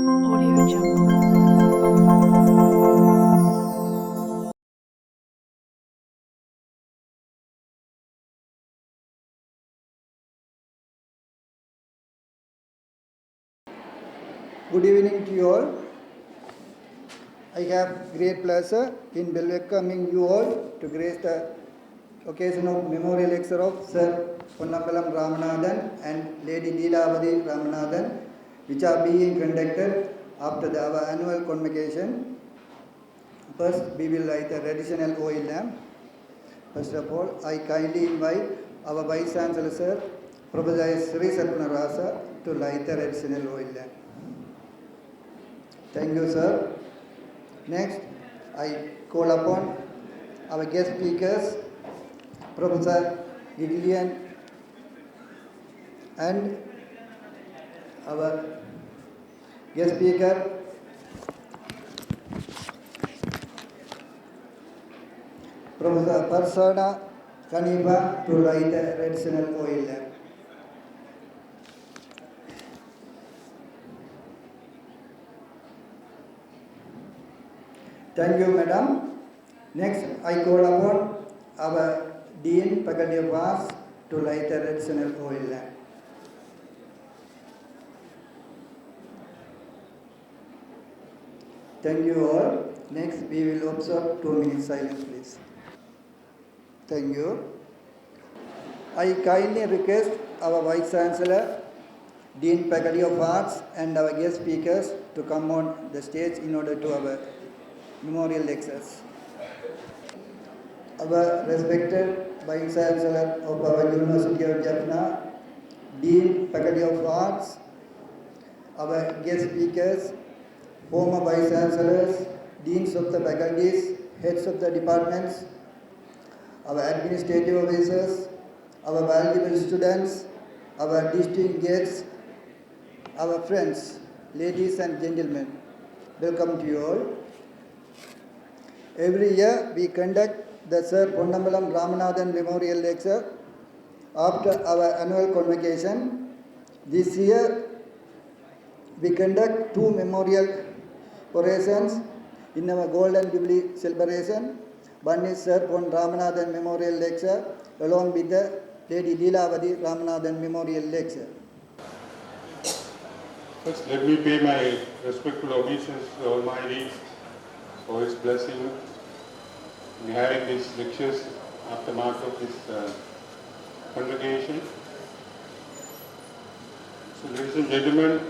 Audio Jungle. Good evening to you all. I have great pleasure in welcoming you all to grace the occasion of memorial lecture of Sir Ponnambalam Ramanathan and Lady Leelawathy Ramanathan, which are being conducted after our annual convocation. First, we will light a traditional oil lamp. First of all, I kindly invite our Vice Chancellor Sir, Professor Sri Sarpanarasa, to light the traditional oil lamp. Thank you, sir. Next, I call upon our guest speakers, Professor Gillian and our guest speaker, Professor Persona Kaniba, to light the traditional oil lamp. Thank you, madam. Next, I call upon our Dean, Faculty of Arts, to light the traditional oil lamp. Thank you all. Next, we will observe 2 minutes silence, please. Thank you. I kindly request our Vice Chancellor, Dean, Faculty of Arts, and our guest speakers to come on the stage in order to our memorial lectures. Our respected Vice Chancellor of our University of Jaffna, Dean, Faculty of Arts, our guest speakers, former Vice Chancellors, Deans of the faculties, heads of the departments, our administrative officers, our valuable students, our distinguished guests, our friends, ladies and gentlemen, welcome to you all. Every year we conduct the Sir Ponnambalam Ramanathan Memorial Lecture after our annual convocation. This year we conduct 2 memorial orations in our Golden Jubilee celebration. One is Sir Pon Ramanathan Memorial Lecture along with the Lady Leelawathy Ramanathan Memorial Lecture. First, let me pay my respectful obeisance to Almighty for His blessing in having these lectures after mark of this congregation. So, ladies and gentlemen,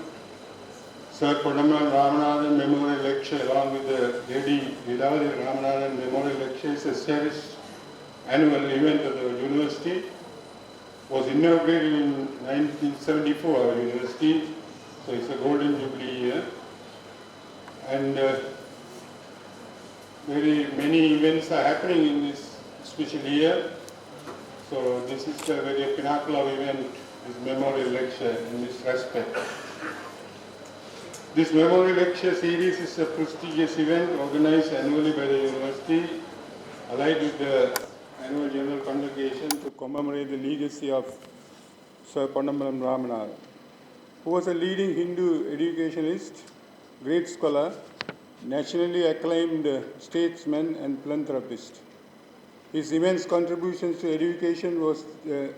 Sir Ponnambalam Ramanathan Memorial Lecture along with the Lady Leelawathy Ramanathan Memorial Lecture is a cherished annual event of the university. Was inaugurated in 1974, our university, so it's a golden jubilee year. And very many events are happening in this special year. So this is the very pinnacle of event, this memorial lecture in this respect. This memorial lecture series is a prestigious event organized annually by the university, allied with the annual general congregation to commemorate the legacy of Sir Ponnambalam Ramanathan, who was a leading Hindu educationist, great scholar, nationally acclaimed statesman and philanthropist. His immense contributions to education was the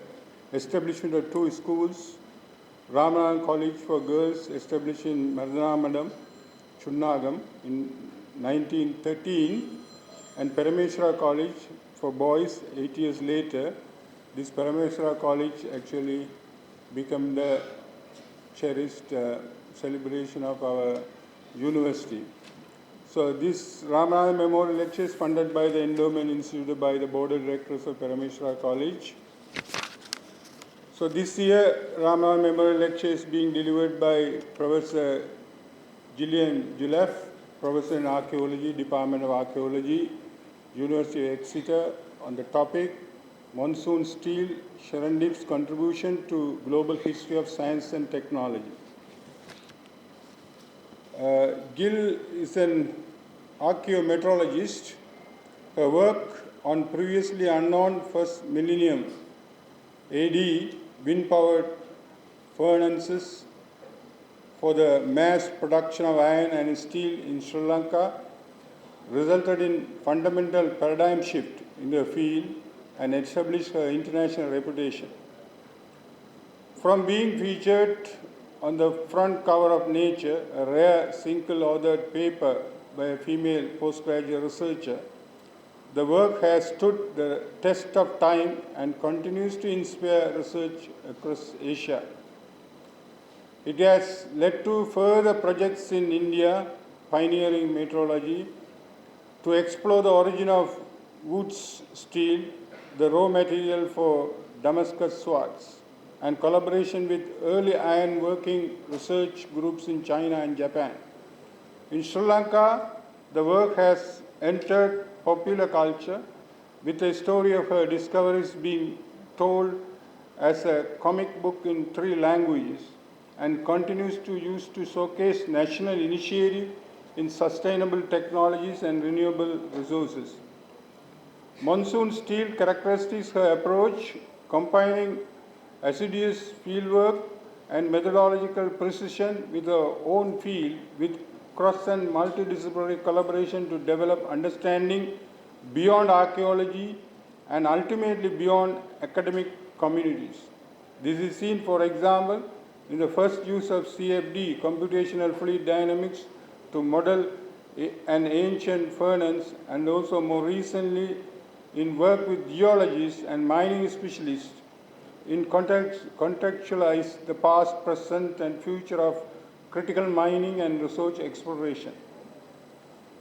establishment of 2 schools, Ramanathan College for Girls established in Maranamadam, Chunnagam in 1913, and Parameshwara College for boys 8 years later. This Parameshwara College actually became the cherished celebration of our university. So this Ramanathan Memorial Lecture is funded by the endowment instituted by the board of directors of Parameshwara College. So this year Ramanathan Memorial Lecture is being delivered by Professor Gillian Julef, Professor in Archaeology, Department of Archaeology, University of Exeter, on the topic Monsoon Steel, Sharandip's Contribution to Global History of Science and Technology. Gill is an archaeometeorologist. Her work on previously unknown first millennium AD wind-powered furnaces for the mass production of iron and steel in Sri Lanka resulted in fundamental paradigm shift in the field and established her international reputation. From being featured on the front cover of Nature, a rare single-authored paper by a female postgraduate researcher, the work has stood the test of time and continues to inspire research across Asia. It has led to further projects in India, pioneering meteorology, to explore the origin of Wood's steel, the raw material for Damascus swords, and collaboration with early iron working research groups in China and Japan. In Sri Lanka, the work has entered popular culture, with the story of her discoveries being told as a comic book in 3 languages, and continues to use to showcase national initiative in sustainable technologies and renewable resources. Monsoon steel characterizes her approach, combining assiduous fieldwork and methodological precision with her own field, with cross and multidisciplinary collaboration to develop understanding beyond archaeology and ultimately beyond academic communities. This is seen, for example, in the first use of CFD, computational fluid dynamics, to model an ancient furnace, and also more recently in work with geologists and mining specialists in contextualize the past, present, and future of critical mining and research exploration.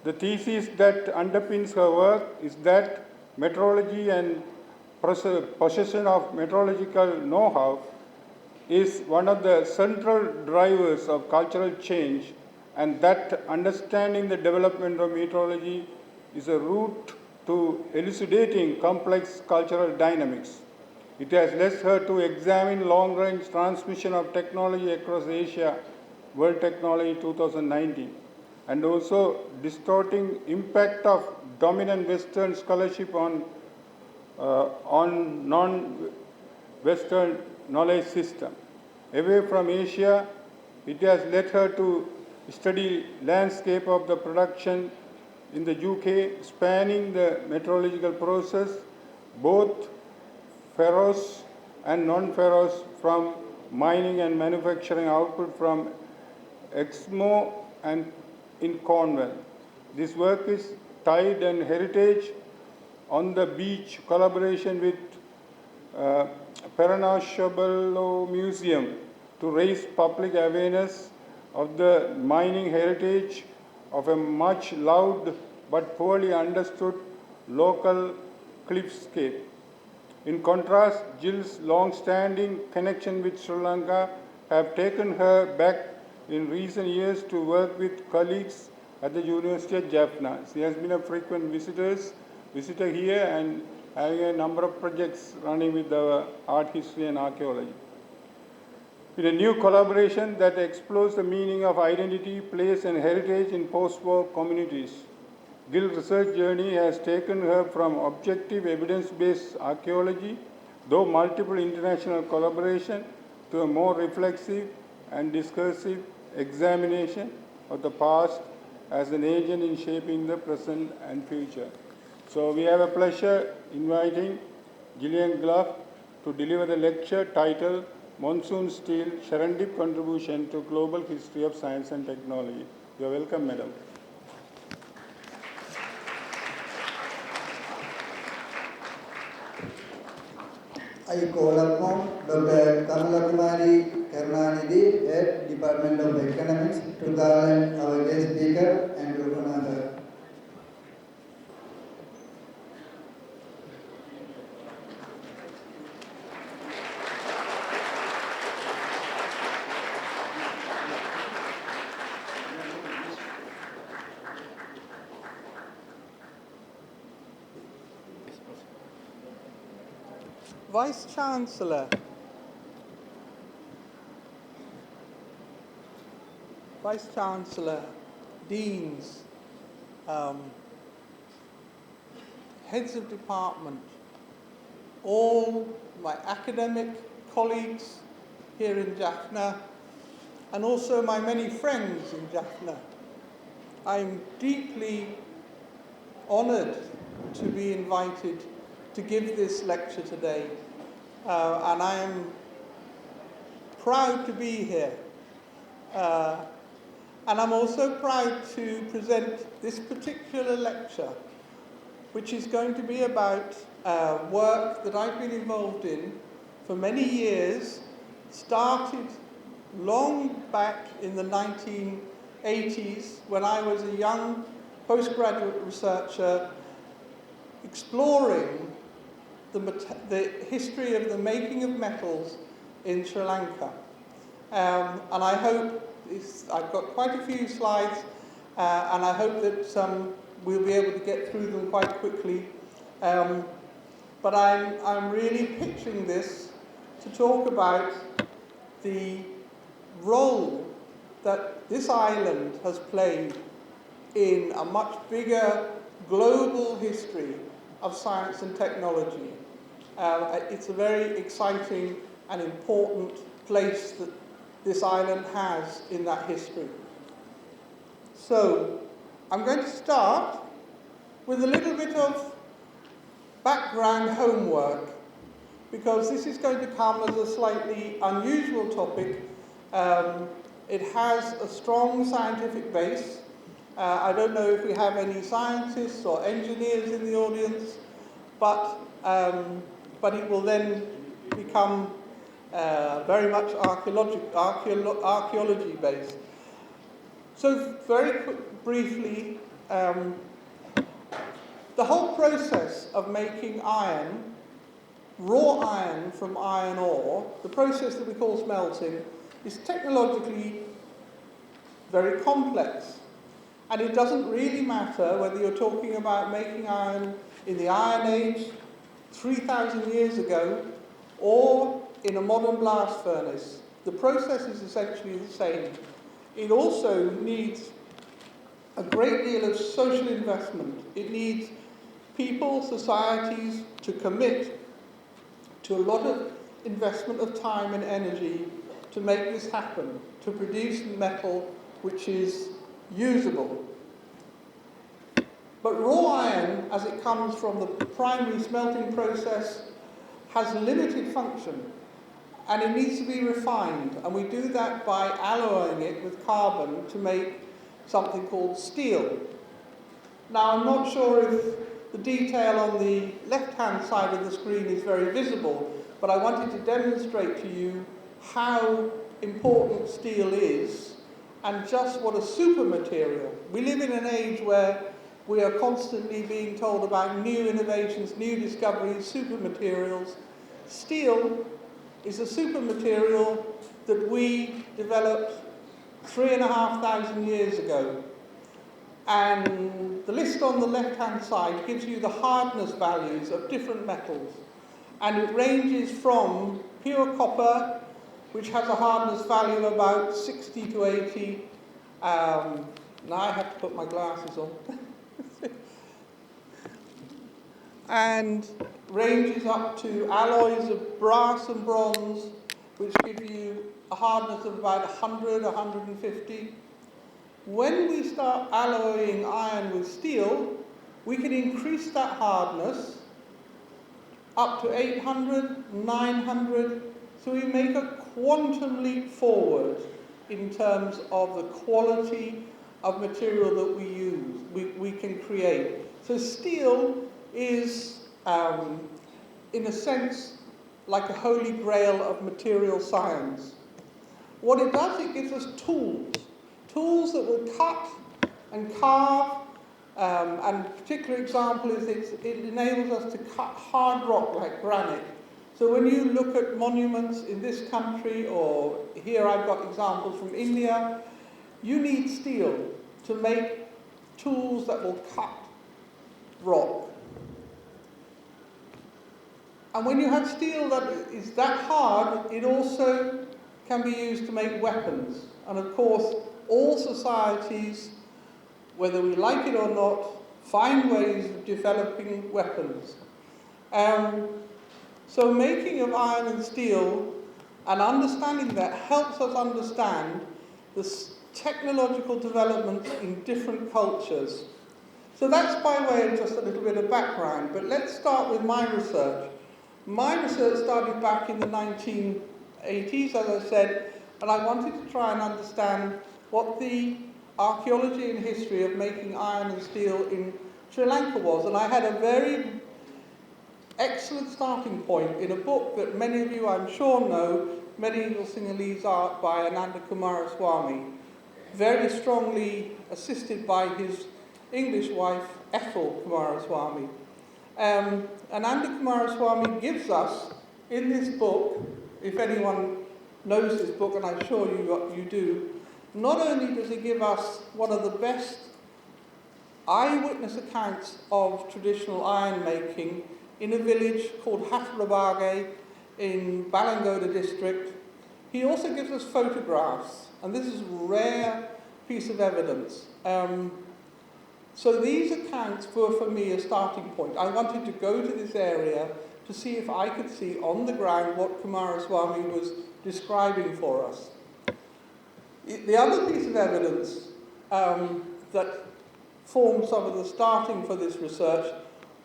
The thesis that underpins her work is that metrology and possession of metrological know-how is one of the central drivers of cultural change, and that understanding the development of metrology is a route to elucidating complex cultural dynamics. It has led her to examine long-range transmission of technology across Asia, World Technology 2019, and also distorting impact of dominant Western scholarship on non-Western knowledge system. Away from Asia, it has led her to study landscape of the production in the UK, spanning the metrological process, both ferrous and non-ferrous, from mining and manufacturing output from Exmo and in Cornwall. This work is Tide and Heritage on the Beach, collaboration with Paranashabalo Museum to raise public awareness of the mining heritage of a much loved but poorly understood local cliffscape. In contrast, Jill's long-standing connection with Sri Lanka have taken her back in recent years to work with colleagues at the University of Jaffna. She has been a frequent visitor here and having a number of projects running with the art history and archaeology. In a new collaboration that explores the meaning of identity, place, and heritage in post-war communities, Gill's research journey has taken her from objective evidence-based archaeology, though multiple international collaboration, to a more reflexive and discursive examination of the past as an agent in shaping the present and future. So we have a pleasure inviting Gillian Glough to deliver the lecture titled Monsoon Steel, Serendip Contribution to Global History of Science and Technology. You are welcome, Madam. I call upon Dr. Kamala Kumari Karunanidhi, Head Department of Economics, to call our guest speaker and to honor her. Vice Chancellor, Deans, heads of department, all my academic colleagues here in Jaffna, and also my many friends in Jaffna. I'm deeply honoured to be invited to give this lecture today, and I am proud to be here. And I'm also proud to present this particular lecture, which is going to be about work that I've been involved in for many years, started long back in the 1980s when I was a young postgraduate researcher exploring the history of the making of metals in Sri Lanka. And I hope, I've got quite a few slides, and I hope that we'll be able to get through them quite quickly. But I'm really pitching this to talk about the role that this island has played in a much bigger global history of science and technology. It's a very exciting and important place that this island has in that history. So, I'm going to start with a little bit of background homework, because this is going to come as a slightly unusual topic. It has a strong scientific base. I don't know if we have any scientists or engineers in the audience, but it will then become very much archaeology based. So very briefly, the whole process of making iron, raw iron from iron ore, the process that we call smelting, is technologically very complex. And it doesn't really matter whether you're talking about making iron in the Iron Age, 3,000 years ago, or in a modern blast furnace. The process is essentially the same. It also needs a great deal of social investment. It needs people, societies to commit to a lot of investment of time and energy to make this happen, to produce metal which is usable. But raw iron, as it comes from the primary smelting process, has limited function, and it needs to be refined, and we do that by alloying it with carbon to make something called steel. Now, I'm not sure if the detail on the left-hand side of the screen is very visible, but I wanted to demonstrate to you how important steel is and just what a super material. We live in an age where we are constantly being told about new innovations, new discoveries, super materials. Steel is a super material that we developed 3,500 years ago. And the list on the left-hand side gives you the hardness values of different metals. And it ranges from pure copper, which has a hardness value of about 60 to 80. Now I have to put my glasses on. And ranges up to alloys of brass and bronze, which give you a hardness of about 100, 150. When we start alloying iron with steel, we can increase that hardness up to 800, 900, so we make a quantum leap forward in terms of the quality of material that we use, we can create. So steel is, in a sense, like a holy grail of material science. What it does, it gives us tools that will cut and carve, and a particular example is it enables us to cut hard rock like granite. So when you look at monuments in this country, or here I've got examples from India, you need steel to make tools that will cut rock. And when you have steel that is that hard, it also can be used to make weapons. And of course, all societies, whether we like it or not, find ways of developing weapons. So making of iron and steel and understanding that helps us understand technological developments in different cultures. So that's by way of just a little bit of background, but let's start with my research. My research started back in the 1980s, as I said, and I wanted to try and understand what the archaeology and history of making iron and steel in Sri Lanka was. And I had a very excellent starting point in a book that many of you, I'm sure, know, Medieval Sinhalese Art by Ananda Kumaraswamy, very strongly assisted by his English wife, Ethel Kumaraswamy. Ananda Kumaraswamy gives us, in this book, if anyone knows this book, and I'm sure you do, not only does he give us one of the best eyewitness accounts of traditional iron making in a village called Hatharabage in Balangoda district, he also gives us photographs, and this is a rare piece of evidence. So these accounts were for me a starting point. I wanted to go to this area to see if I could see on the ground what Kumaraswamy was describing for us. The other piece of evidence that formed some of the starting for this research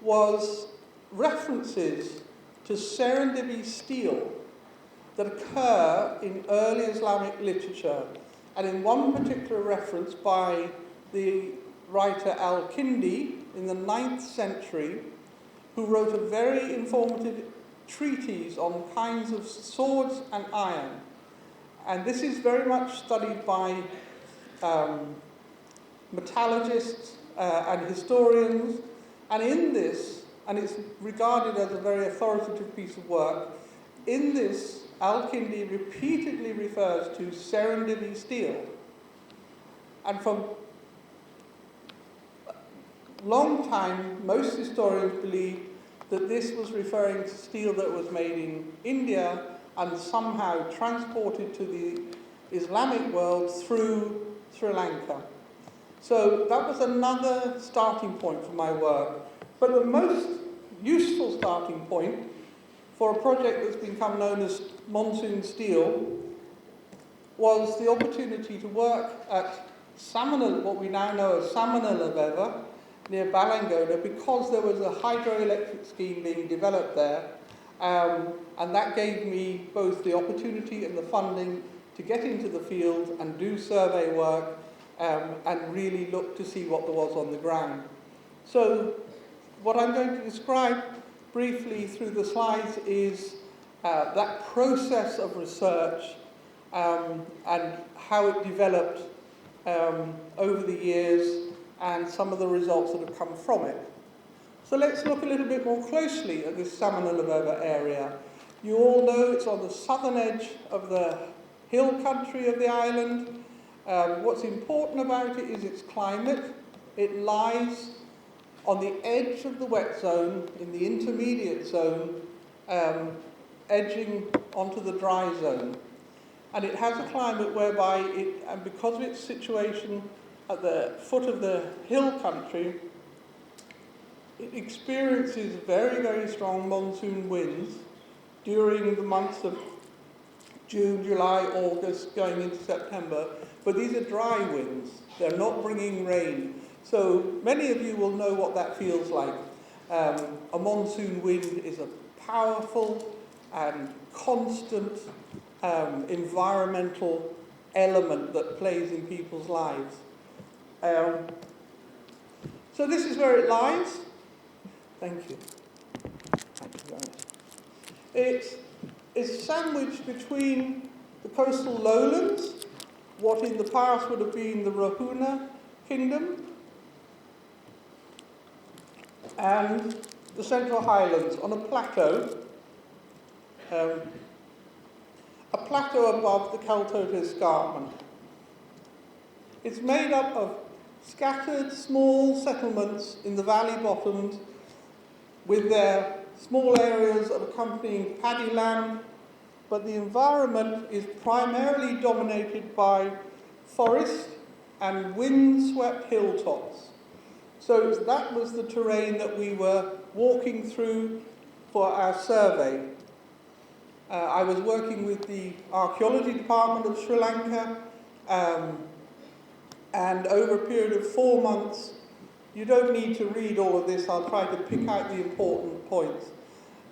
was references to Serendipity steel that occur in early Islamic literature, and in one particular reference by the writer Al-Kindi in the 9th century, who wrote a very informative treatise on kinds of swords and iron. And this is very much studied by metallurgists and historians, and in this, and it's regarded as a very authoritative piece of work, in this Al-Kindi repeatedly refers to Serendipity steel. And for a long time, most historians believe that this was referring to steel that was made in India and somehow transported to the Islamic world through Sri Lanka. So that was another starting point for my work. But the most useful starting point for a project that's become known as Monsoon Steel was the opportunity to work at Samanala, what we now know as Samanala near Balangoda, because there was a hydroelectric scheme being developed there, and that gave me both the opportunity and the funding to get into the field and do survey work and really look to see what there was on the ground. So what I'm going to describe briefly through the slides is that process of research and how it developed over the years and some of the results that have come from it. So let's look a little bit more closely at this Samanala area. You all know it's on the southern edge of the hill country of the island. What's important about it is its climate. It lies on the edge of the wet zone, in the intermediate zone, edging onto the dry zone. And it has a climate whereby and because of its situation at the foot of the hill country, it experiences very, very strong monsoon winds during the months of June, July, August, going into September. But these are dry winds. They're not bringing rain. So many of you will know what that feels like. A monsoon wind is a powerful and constant environmental element that plays in people's lives. So this is where it lies. Thank you. Thank you very much. It's sandwiched between the coastal lowlands, what in the past would have been the Rahuna Kingdom, and the Central Highlands on a plateau above the Kaltota Escarpment. It's made up of scattered small settlements in the valley bottoms with their small areas of accompanying paddy land, but the environment is primarily dominated by forest and wind-swept hilltops. So that was the terrain that we were walking through for our survey. I was working with the archaeology department of Sri Lanka, And over a period of 4 months, you don't need to read all of this, I'll try to pick out the important points.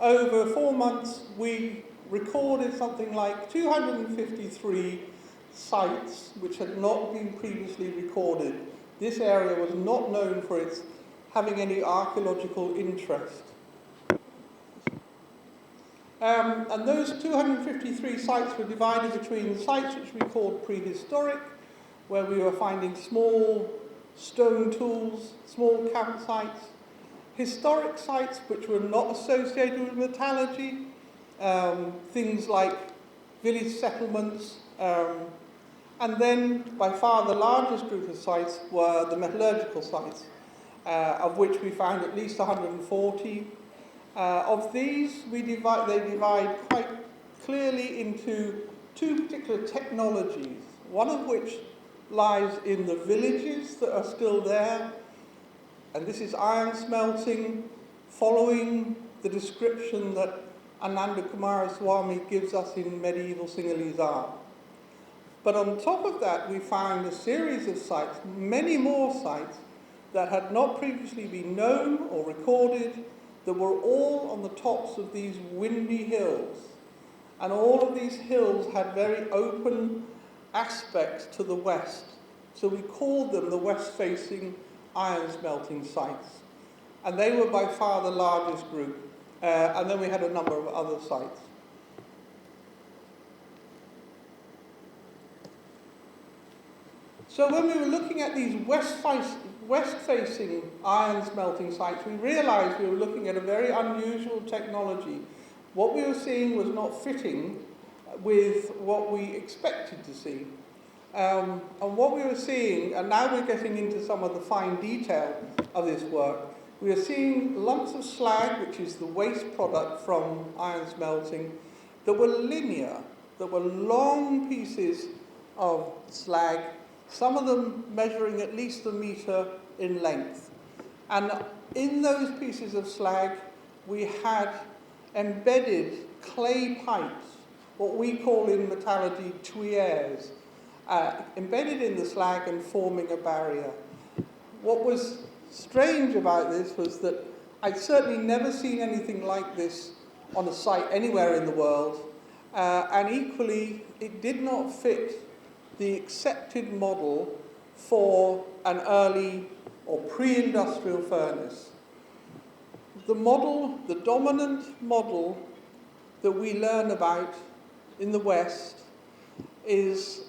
Over 4 months, we recorded something like 253 sites which had not been previously recorded. This area was not known for its having any archaeological interest. And those 253 sites were divided between sites which we called prehistoric, where we were finding small stone tools, small campsites, historic sites which were not associated with metallurgy, things like village settlements, and then by far the largest group of sites were the metallurgical sites, of which we found at least 140. Of these, they divide quite clearly into two particular technologies, one of which lies in the villages that are still there, and this is iron smelting, following the description that Ananda Kumaraswamy gives us in medieval Sinhalese art. But on top of that, we found a series of sites, many more sites, that had not previously been known or recorded, that were all on the tops of these windy hills. And all of these hills had very open aspects to the west. So we called them the west-facing iron smelting sites. And they were by far the largest group. And then we had a number of other sites. So when we were looking at these west-facing iron smelting sites, we realized we were looking at a very unusual technology. What we were seeing was not fitting with what we expected to see. And what we were seeing, and now we're getting into some of the fine detail of this work, we are seeing lumps of slag, which is the waste product from iron smelting, that were linear, that were long pieces of slag, some of them measuring at least a metre in length. And in those pieces of slag, we had embedded clay pipes, what we call in metallurgy tuyères, embedded in the slag and forming a barrier. What was strange about this was that I'd certainly never seen anything like this on a site anywhere in the world, and equally it did not fit the accepted model for an early or pre-industrial furnace. The model, the dominant model that we learn about in the West is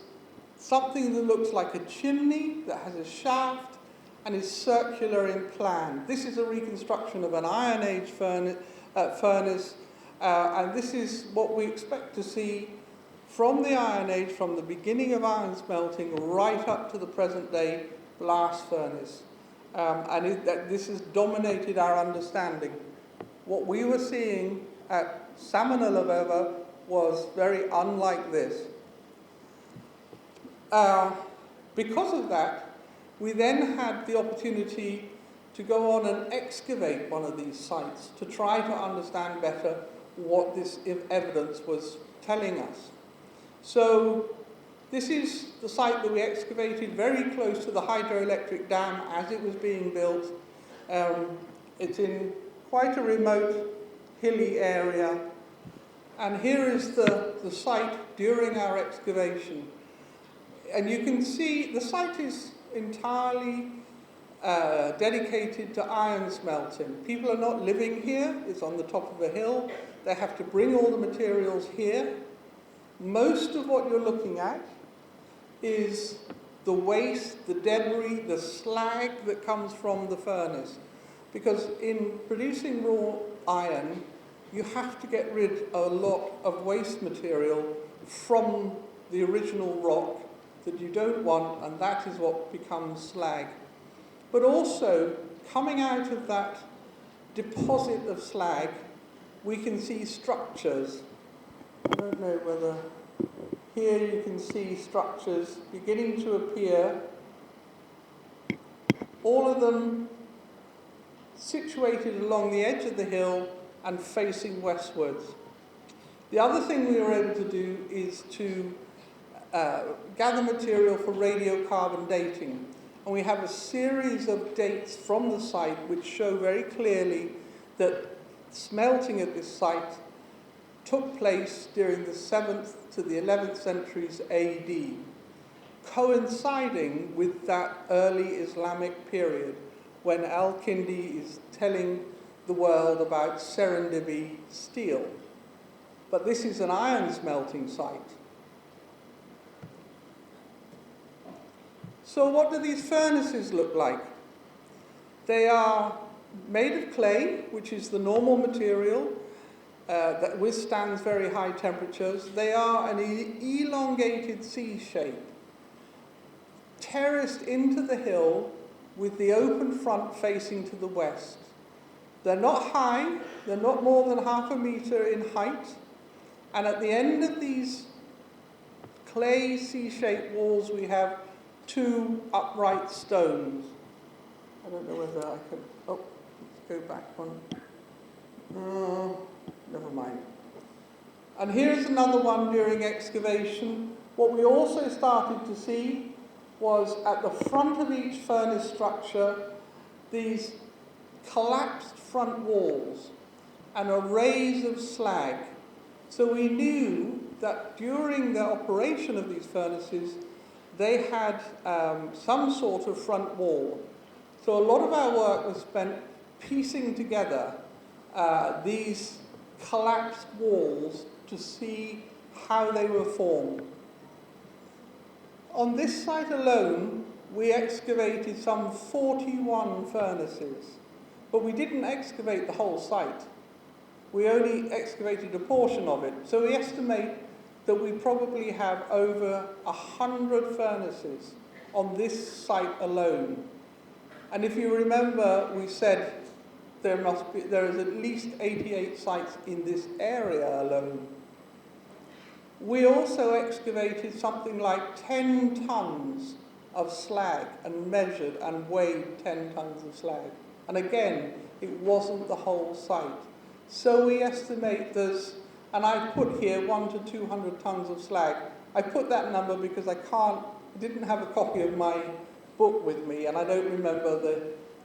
something that looks like a chimney that has a shaft and is circular in plan. This is a reconstruction of an Iron Age furnace, and this is what we expect to see from the Iron Age, from the beginning of iron smelting right up to the present day blast furnace. This has dominated our understanding. What we were seeing at Samanulabheva was very unlike this. Because of that, we then had the opportunity to go on and excavate one of these sites to try to understand better what this evidence was telling us. So this is the site that we excavated very close to the hydroelectric dam as it was being built. It's in quite a remote, hilly area. And here is the site during our excavation. And you can see the site is entirely dedicated to iron smelting. People are not living here. It's on the top of a hill. They have to bring all the materials here. Most of what you're looking at is the waste, the debris, the slag that comes from the furnace. Because in producing raw iron, you have to get rid of a lot of waste material from the original rock that you don't want, and that is what becomes slag. But also, coming out of that deposit of slag, we can see structures. I don't know whether here you can see structures beginning to appear, all of them situated along the edge of the hill and facing westwards. The other thing we were able to do is to gather material for radiocarbon dating. And we have a series of dates from the site which show very clearly that smelting at this site took place during the 7th to the 11th centuries AD, coinciding with that early Islamic period when Al-Kindi is telling the world about Serendipity steel. But this is an iron smelting site. So what do these furnaces look like? They are made of clay, which is the normal material that withstands very high temperatures. They are an elongated C shape, terraced into the hill with the open front facing to the west. They're not high, they're not more than 0.5 meter in height, and at the end of these clay C-shaped walls we have 2 upright stones. I don't know whether I can, let's go back one. Never mind. And here's another one during excavation. What we also started to see was at the front of each furnace structure these collapsed front walls and arrays of slag. So we knew that during the operation of these furnaces they had some sort of front wall. So a lot of our work was spent piecing together these collapsed walls to see how they were formed. On this site alone, we excavated some 41 furnaces, but we didn't excavate the whole site. We only excavated a portion of it. So we estimate that we probably have over 100 furnaces on this site alone. And if you remember, we said there is at least 88 sites in this area alone. We also excavated something like 10 tons of slag and measured and weighed 10 tons of slag. And again, it wasn't the whole site. So we estimate there's, and I put here 100 to 200 tons of slag. I put that number because I didn't have a copy of my book with me, and I don't remember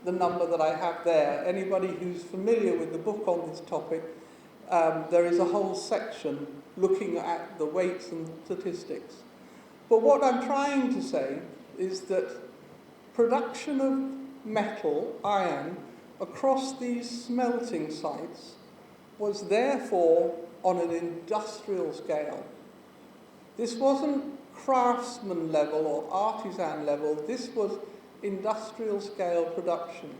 the number that I have there. Anybody who's familiar with the book on this topic, there is a whole section looking at the weights and statistics. But what I'm trying to say is that production of metal, iron, across these smelting sites was therefore on an industrial scale. This wasn't craftsman level or artisan level, this was industrial scale production.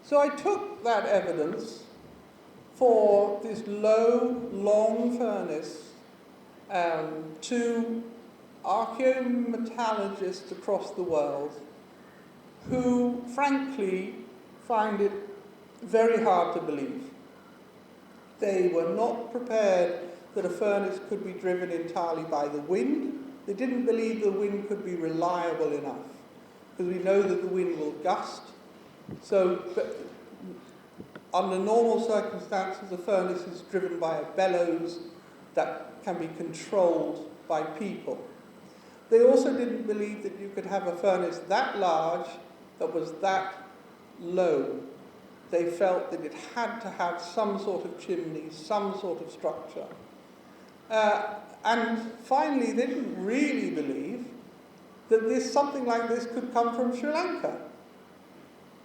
So I took that evidence for this low, long furnace to archaeometallurgists across the world who, frankly, find it very hard to believe. They were not prepared that a furnace could be driven entirely by the wind. They didn't believe the wind could be reliable enough, because we know that the wind will gust. So, under normal circumstances, a furnace is driven by a bellows that can be controlled by people. They also didn't believe that you could have a furnace that large that was that low. They felt that it had to have some sort of chimney, some sort of structure. And finally, they didn't really believe that something like this could come from Sri Lanka.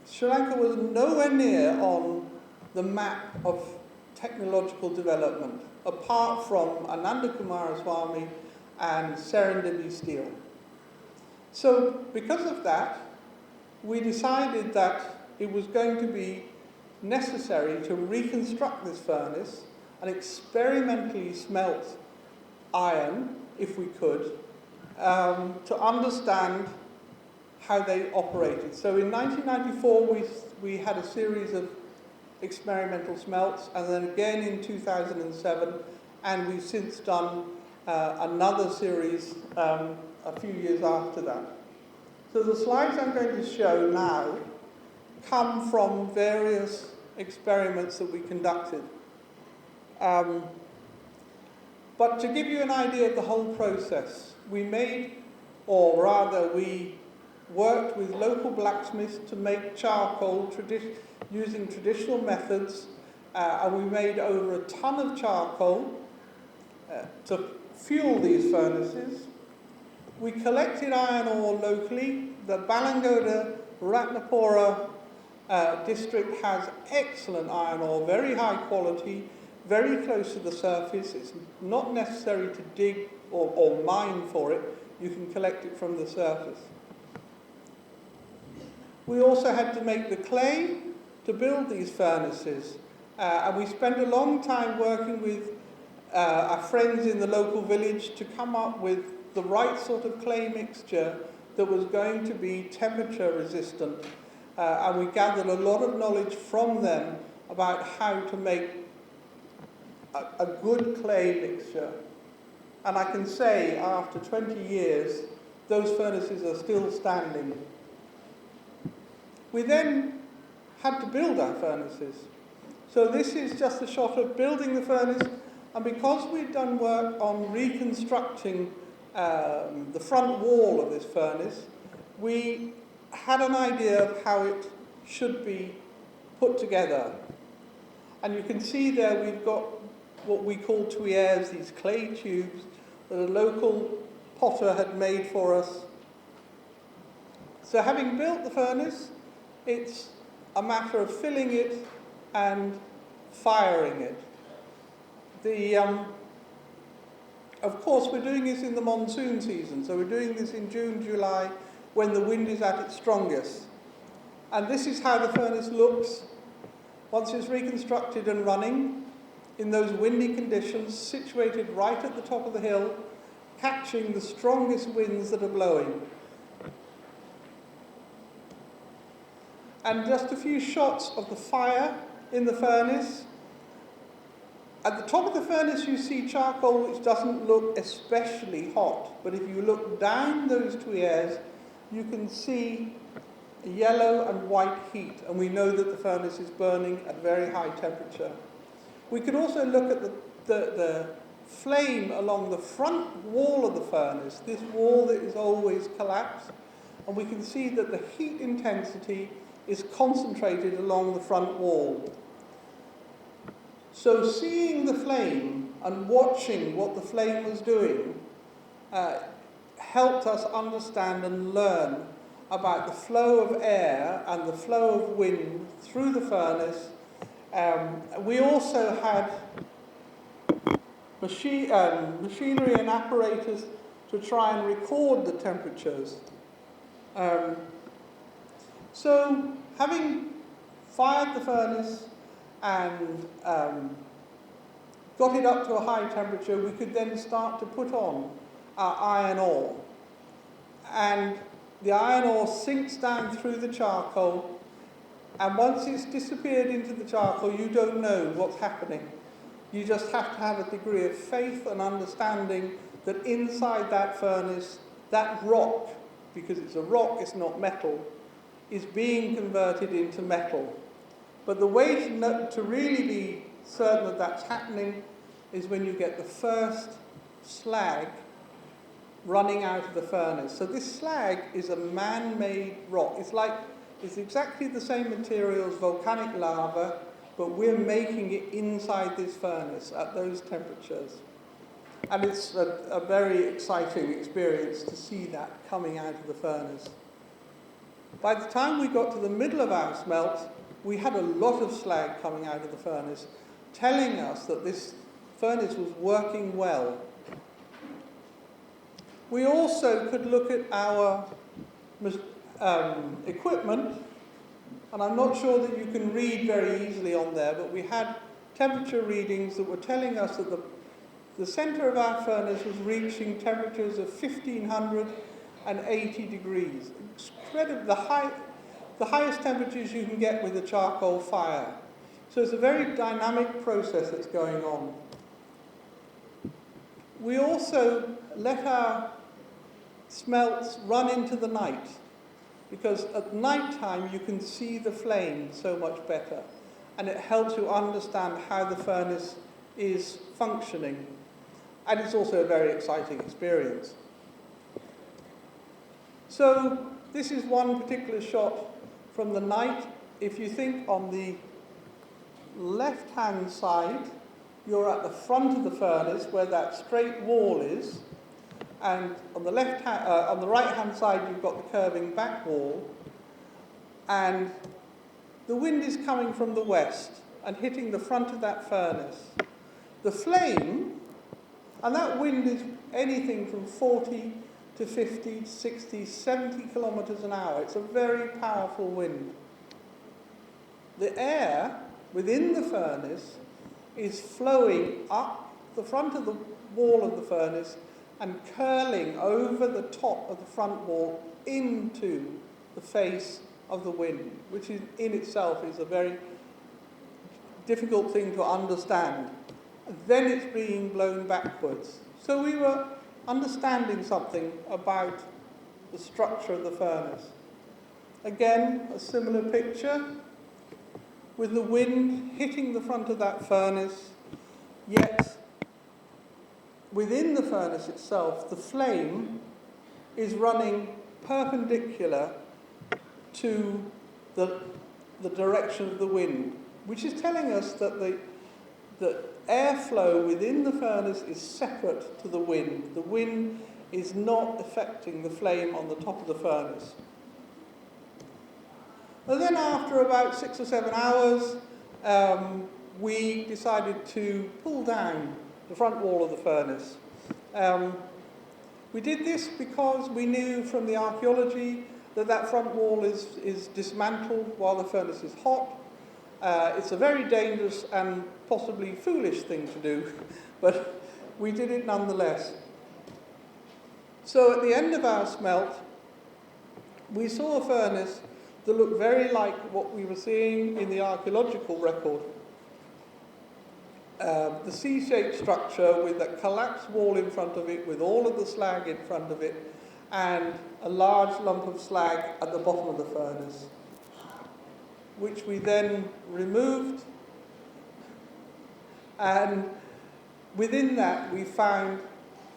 Sri Lanka was nowhere near on the map of technological development, apart from Ananda Kumaraswamy and Serendipity steel. So because of that, we decided that it was going to be necessary to reconstruct this furnace and experimentally smelt iron, if we could, to understand how they operated. So in 1994, we had a series of experimental smelts, and then again in 2007, and we've since done another series a few years after that. So the slides I'm going to show now come from various experiments that we conducted. But to give you an idea of the whole process, we worked with local blacksmiths to make charcoal using traditional methods, and we made over a ton of charcoal to fuel these furnaces. We collected iron ore locally. The Balangoda Ratnapura district has excellent iron ore, very high quality, very close to the surface. It's not necessary to dig or mine for it. You can collect it from the surface. We also had to make the clay to build these furnaces. And we spent a long time working with our friends in the local village to come up with the right sort of clay mixture that was going to be temperature resistant. And we gathered a lot of knowledge from them about how to make a good clay mixture. And I can say, after 20 years, those furnaces are still standing. We then had to build our furnaces. So this is just a shot of building the furnace, and because we'd done work on reconstructing the front wall of this furnace, we had an idea of how it should be put together. And you can see there we've got what we call tuyères, these clay tubes that a local potter had made for us. So having built the furnace, it's a matter of filling it and firing it. Of course, we're doing this in the monsoon season, so we're doing this in June, July, when the wind is at its strongest. And this is how the furnace looks once it's reconstructed and running in those windy conditions, situated right at the top of the hill, catching the strongest winds that are blowing. And just a few shots of the fire in the furnace. At the top of the furnace you see charcoal which doesn't look especially hot, but if you look down those tuyères you can see yellow and white heat, and we know that the furnace is burning at very high temperature. We could also look at the flame along the front wall of the furnace, this wall that is always collapsed, and we can see that the heat intensity is concentrated along the front wall. So seeing the flame and watching what the flame was doing helped us understand and learn about the flow of air and the flow of wind through the furnace. We also had machinery and apparatus to try and record the temperatures. So having fired the furnace and got it up to a high temperature, we could then start to put on our iron ore. And the iron ore sinks down through the charcoal, and once it's disappeared into the charcoal, you don't know what's happening. You just have to have a degree of faith and understanding that inside that furnace, that rock, because it's a rock, it's not metal, is being converted into metal. But the way to really be certain that that's happening is when you get the first slag running out of the furnace. So this slag is a man-made rock. It's exactly the same material as volcanic lava, but we're making it inside this furnace at those temperatures. And it's a very exciting experience to see that coming out of the furnace. By the time we got to the middle of our smelt, we had a lot of slag coming out of the furnace, telling us that this furnace was working well. We also could look at our equipment, and I'm not sure that you can read very easily on there, but we had temperature readings that were telling us that the center of our furnace was reaching temperatures of 1580 degrees. Incredible, the highest temperatures you can get with a charcoal fire. So it's a very dynamic process that's going on. We also let our smelts run into the night, because at night time you can see the flame so much better, and it helps you understand how the furnace is functioning. and it's also a very exciting experience. So this is one particular shot from the night. If you think on the left-hand side, you're at the front of the furnace where that straight wall is, and on the on the right-hand side you've got the curving back wall, and the wind is coming from the west and hitting the front of that furnace. The flame, and that wind is anything from 40 to 50, 60, 70 kilometers an hour. It's a very powerful wind. The air within the furnace is flowing up the front of the wall of the furnace and curling over the top of the front wall into the face of the wind, which is, in itself is a very difficult thing to understand. Then it's being blown backwards. So we were understanding something about the structure of the furnace. Again, a similar picture with the wind hitting the front of that furnace, yet within the furnace itself, the flame is running perpendicular to the direction of the wind, which is telling us that the airflow within the furnace is separate to the wind. The wind is not affecting the flame on the top of the furnace. And then after about 6 or 7 hours, we decided to pull down the front wall of the furnace. We did this because we knew from the archaeology that front wall is dismantled while the furnace is hot. It's a very dangerous and possibly foolish thing to do, but we did it nonetheless. So at the end of our smelt, we saw a furnace that looked very like what we were seeing in the archaeological record. The C-shaped structure with a collapsed wall in front of it, with all of the slag in front of it, and a large lump of slag at the bottom of the furnace, which we then removed, and within that we found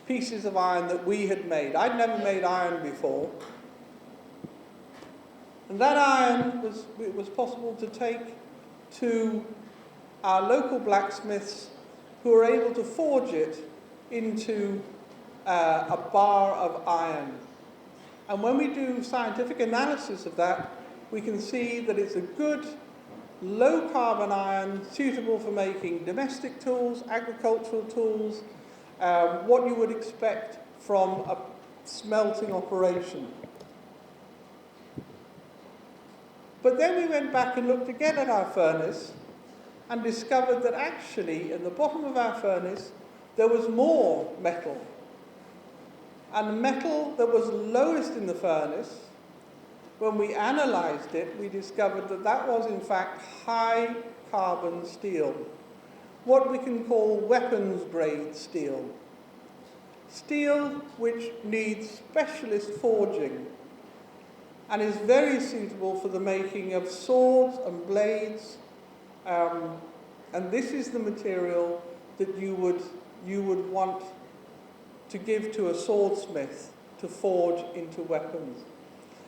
pieces of iron that we had made. I'd never made iron before, and that iron was possible to take to our local blacksmiths, who were able to forge it into a bar of iron. And when we do scientific analysis of that, we can see that it's a good low carbon iron suitable for making domestic tools, agricultural tools, what you would expect from a smelting operation. But then we went back and looked again at our furnace and discovered that actually at the bottom of our furnace there was more metal. And the metal that was lowest in the furnace, when we analysed it, we discovered that that was in fact high carbon steel, what we can call weapons grade steel. Steel which needs specialist forging and is very suitable for the making of swords and blades, and this is the material that you would want to give to a swordsmith to forge into weapons.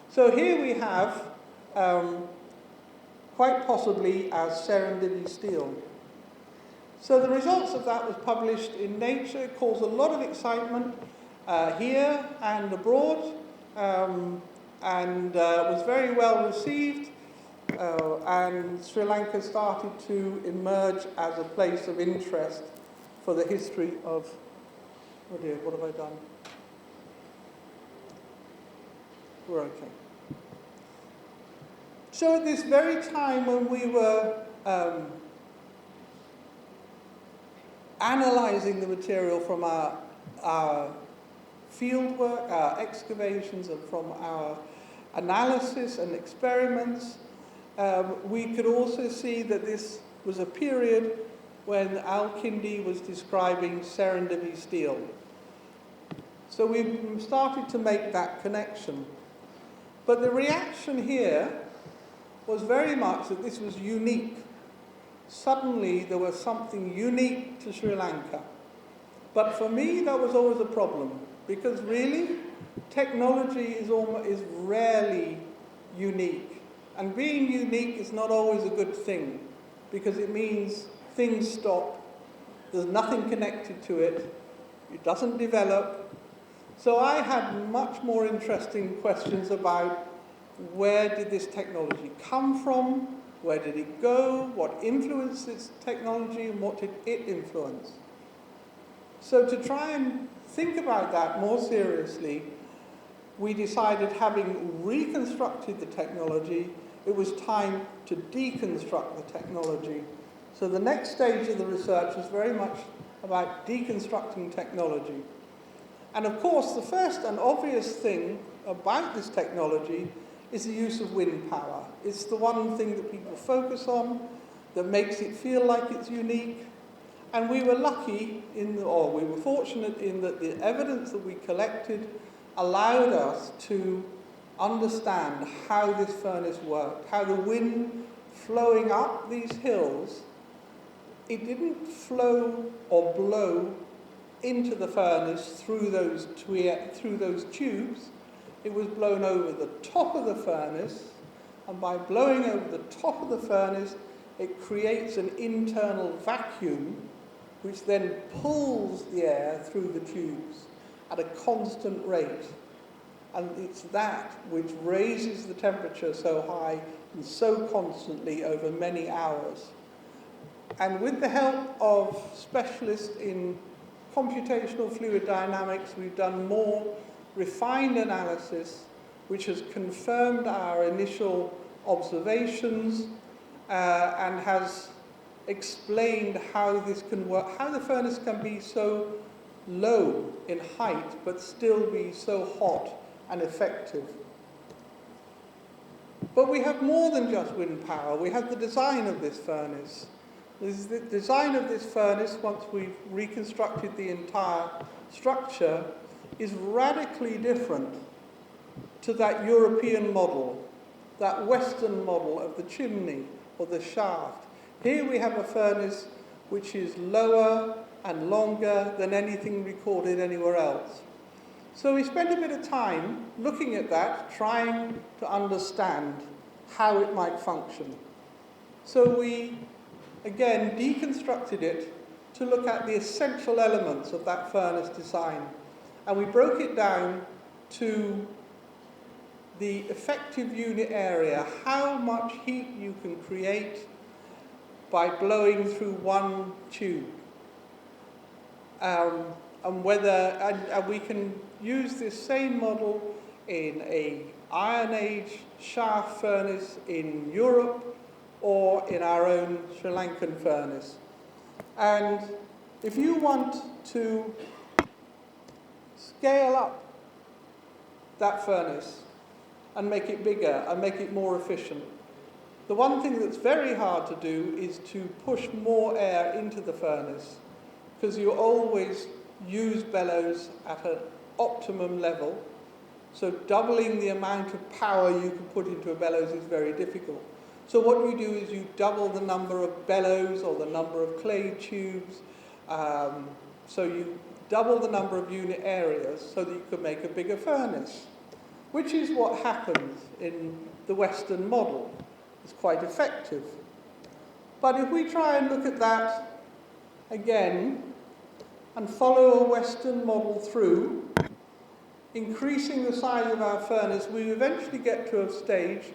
So here we have, quite possibly, our serendipity steel. So the results of that was published in Nature. It caused a lot of excitement here and abroad, and was very well received, and Sri Lanka started to emerge as a place of interest for the history of, oh dear, what have I done? We're okay. So at this very time when we were analysing the material from our field work, our excavations, and from our analysis and experiments, we could also see that this was a period when Al-Kindi was describing serendipity steel. So we started to make that connection. But the reaction here was very much that this was unique. Suddenly there was something unique to Sri Lanka. But for me, that was always a problem, because really, technology is rarely unique. And being unique is not always a good thing, because it means things stop, there's nothing connected to it, it doesn't develop. So I had much more interesting questions about where did this technology come from, where did it go, what influenced this technology, and what did it influence? So to try and think about that more seriously, we decided, having reconstructed the technology, it was time to deconstruct the technology. So the next stage of the research was very much about deconstructing technology. And of course, the first and obvious thing about this technology is the use of wind power. It's the one thing that people focus on, that makes it feel like it's unique. And we were lucky, or we were fortunate in that the evidence that we collected allowed us to understand how this furnace worked, how the wind flowing up these hills, it didn't flow or blow into the furnace through those tubes. It was blown over the top of the furnace, and by blowing over the top of the furnace, it creates an internal vacuum which then pulls the air through the tubes at a constant rate. And it's that which raises the temperature so high and so constantly over many hours. And with the help of specialists in computational fluid dynamics, we've done more refined analysis which has confirmed our initial observations and has explained how this can work, how the furnace can be so low in height but still be so hot and effective. But we have more than just wind power. We have the design of this furnace. The design of this furnace, once we've reconstructed the entire structure, is radically different to that European model, that Western model of the chimney or the shaft. Here we have a furnace which is lower and longer than anything recorded anywhere else. So we spent a bit of time looking at that, trying to understand how it might function. So we, again, deconstructed it to look at the essential elements of that furnace design. And we broke it down to the effective unit area, how much heat you can create by blowing through one tube. And we can use this same model in an Iron Age shaft furnace in Europe or in our own Sri Lankan furnace. And if you want to scale up that furnace and make it bigger and make it more efficient, the one thing that's very hard to do is to push more air into the furnace, because you always use bellows at an optimum level. So doubling the amount of power you can put into a bellows is very difficult. So what you do is you double the number of bellows or the number of clay tubes. So you double the number of unit areas so that you can make a bigger furnace, which is what happens in the Western model. It's quite effective. But if we try and look at that again and follow a Western model through, increasing the size of our furnace, we eventually get to a stage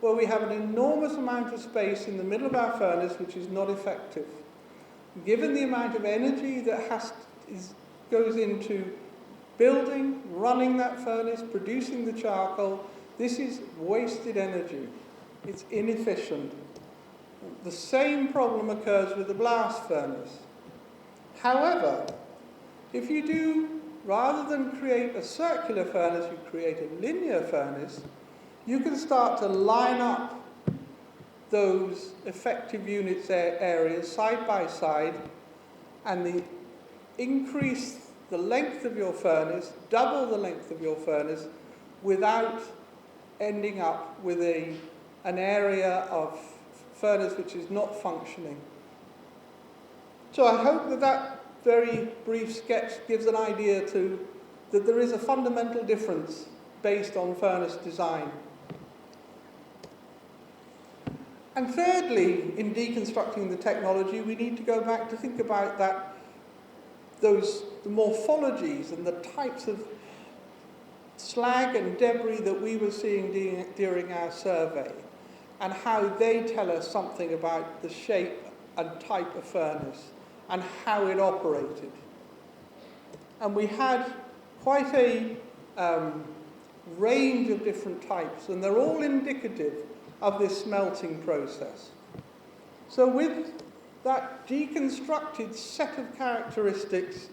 where we have an enormous amount of space in the middle of our furnace which is not effective. Given the amount of energy that goes into building, running that furnace, producing the charcoal, this is wasted energy. It's inefficient. The same problem occurs with the blast furnace. However, if you do, rather than create a circular furnace, you create a linear furnace, you can start to line up those effective units areas side by side and increase the length of your furnace, double the length of your furnace, without ending up with an area of furnace which is not functioning. So I hope that very brief sketch gives an idea that there is a fundamental difference based on furnace design. And thirdly, in deconstructing the technology, we need to go back to think about the morphologies and the types of slag and debris that we were seeing during our survey, and how they tell us something about the shape and type of furnace and how it operated. And we had quite a range of different types, and they're all indicative of this smelting process. So with that deconstructed set of characteristics,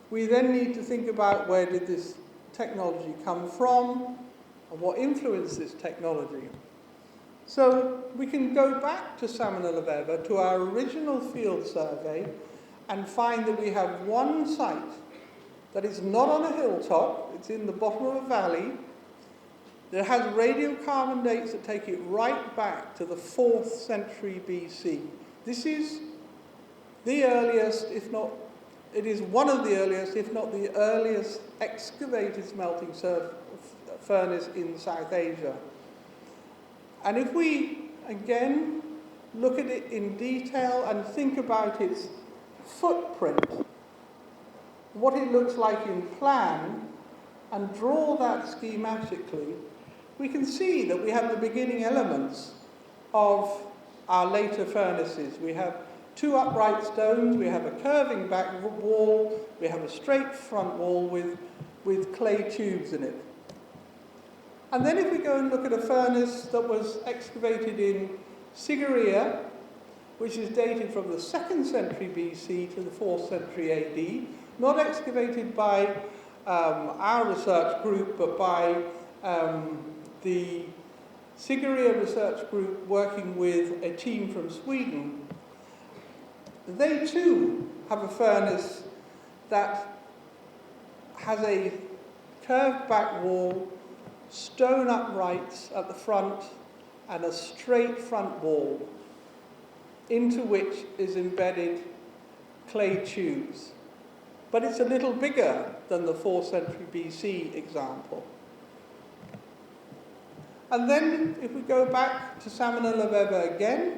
we then need to think about where did this technology come from and what influenced this technology. So we can go back to Salmonella to our original field survey and find that we have one site that is not on a hilltop, it's in the bottom of a valley, that has radiocarbon dates that take it right back to the 4th century BC. This is the earliest, if not, it is one of the earliest, if not the earliest, excavated smelting furnace in South Asia. And if we, again, look at it in detail and think about its footprint, what it looks like in plan, and draw that schematically, we can see that we have the beginning elements of our later furnaces. We have 2 upright stones, we have a curving back wall, we have a straight front wall with clay tubes in it. And then if we go and look at a furnace that was excavated in Sigiriya, which is dated from the 2nd century BC to the 4th century AD, not excavated by our research group, but by the Sigiriya research group working with a team from Sweden. They too have a furnace that has a curved back wall, stone uprights at the front, and a straight front wall, into which is embedded clay tubes. But it's a little bigger than the 4th century BC example. And then, if we go back to Salmonella again,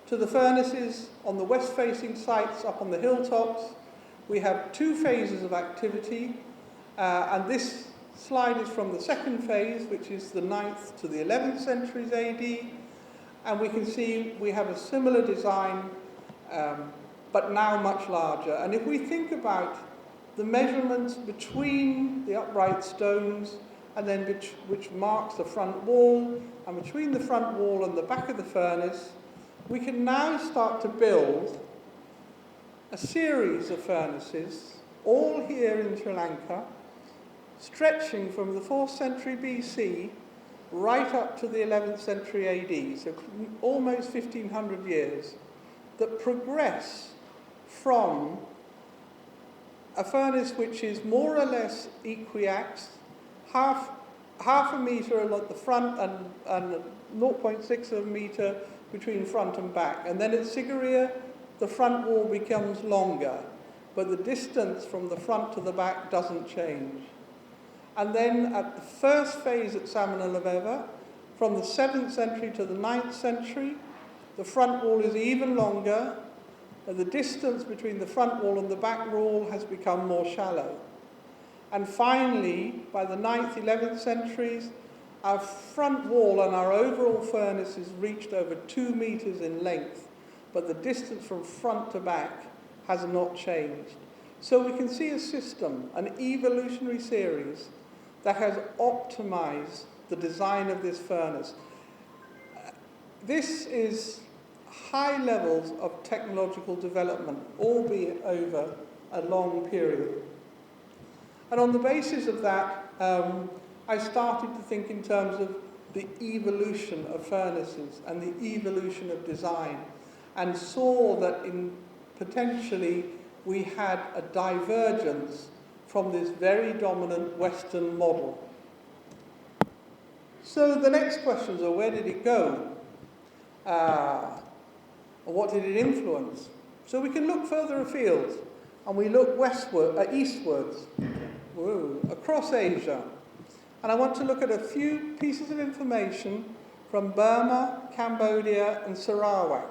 to the furnaces on the west-facing sites up on the hilltops, we have 2 phases of activity, and this slide is from the 2nd phase, which is the 9th to the 11th centuries AD, and we can see we have a similar design, but now much larger. And if we think about the measurements between the upright stones, and then which marks the front wall, and between the front wall and the back of the furnace, we can now start to build a series of furnaces, all here in Sri Lanka, stretching from the 4th century BC right up to the 11th century AD, so almost 1500 years, that progress from a furnace which is more or less equiaxed, half a metre at the front and 0.6 of a metre between front and back. And then at Sigiriya, the front wall becomes longer, but the distance from the front to the back doesn't change. And then at the first phase at Salmonella, from the 7th century to the 9th century, the front wall is even longer, and the distance between the front wall and the back wall has become more shallow. And finally, by the 9th, 11th centuries, our front wall and our overall furnace has reached over 2 metres in length, but the distance from front to back has not changed. So we can see a system, an evolutionary series, that has optimized the design of this furnace. This is high levels of technological development, albeit over a long period. And on the basis of that, I started to think in terms of the evolution of furnaces and the evolution of design, and saw that potentially we had a divergence from this very dominant Western model. So the next questions are, where did it go? What did it influence? So we can look further afield and we look eastwards, across Asia. And I want to look at a few pieces of information from Burma, Cambodia, and Sarawak,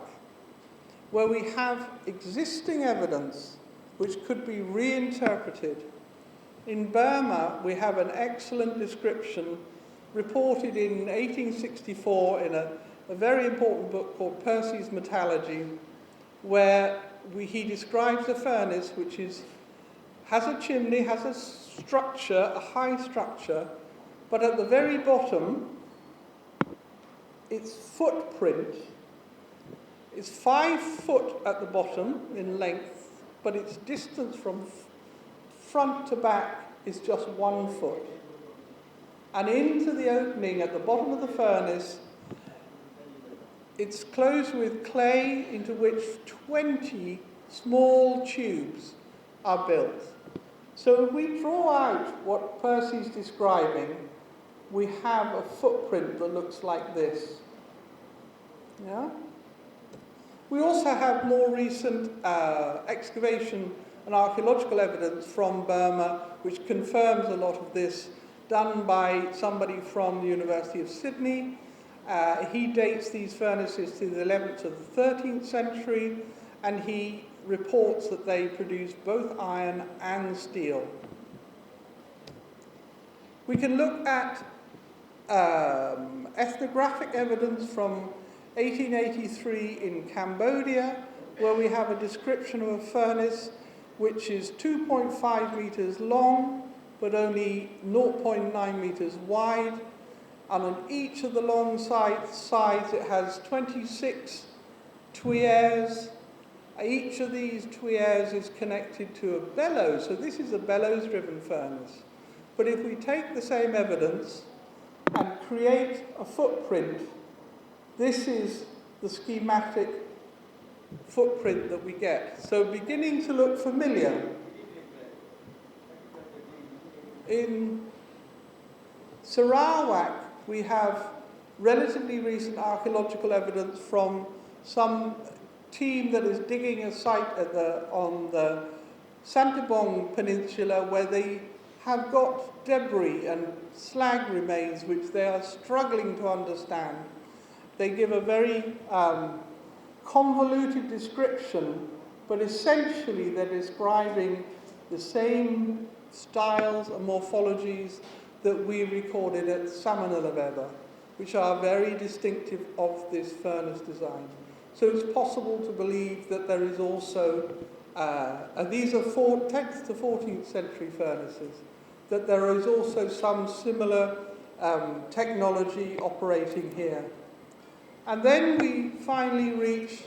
where we have existing evidence which could be reinterpreted. In Burma, we have an excellent description reported in 1864 in a very important book called Percy's Metallurgy, where he describes a furnace which has a chimney, has a structure, a high structure, but at the very bottom, its footprint is 5 foot at the bottom in length, but its distance from front to back is just 1 foot. And into the opening at the bottom of the furnace, it's closed with clay into which 20 small tubes are built. So if we draw out what Percy's describing, we have a footprint that looks like this. Yeah? We also have more recent excavation and archaeological evidence from Burma which confirms a lot of this, done by somebody from the University of Sydney. He dates these furnaces to the 11th to the 13th century, and he reports that they produced both iron and steel. We can look at ethnographic evidence from 1883 in Cambodia, where we have a description of a furnace which is 2.5 meters long, but only 0.9 meters wide. And on each of the long sides it has 26 tuyères. Each of these tuyères is connected to a bellows, so this is a bellows-driven furnace. But if we take the same evidence and create a footprint, this is the schematic footprint that we get. So beginning to look familiar. In Sarawak, we have relatively recent archaeological evidence from some team that is digging a site on the Santebong Peninsula where they have got debris and slag remains which they are struggling to understand. They give a very convoluted description, but essentially they're describing the same styles and morphologies that we recorded at Samanilabeba, which are very distinctive of this furnace design. So it's possible to believe that there is also, and these are 10th to 14th century furnaces, that there is also some similar technology operating here. And then we finally reach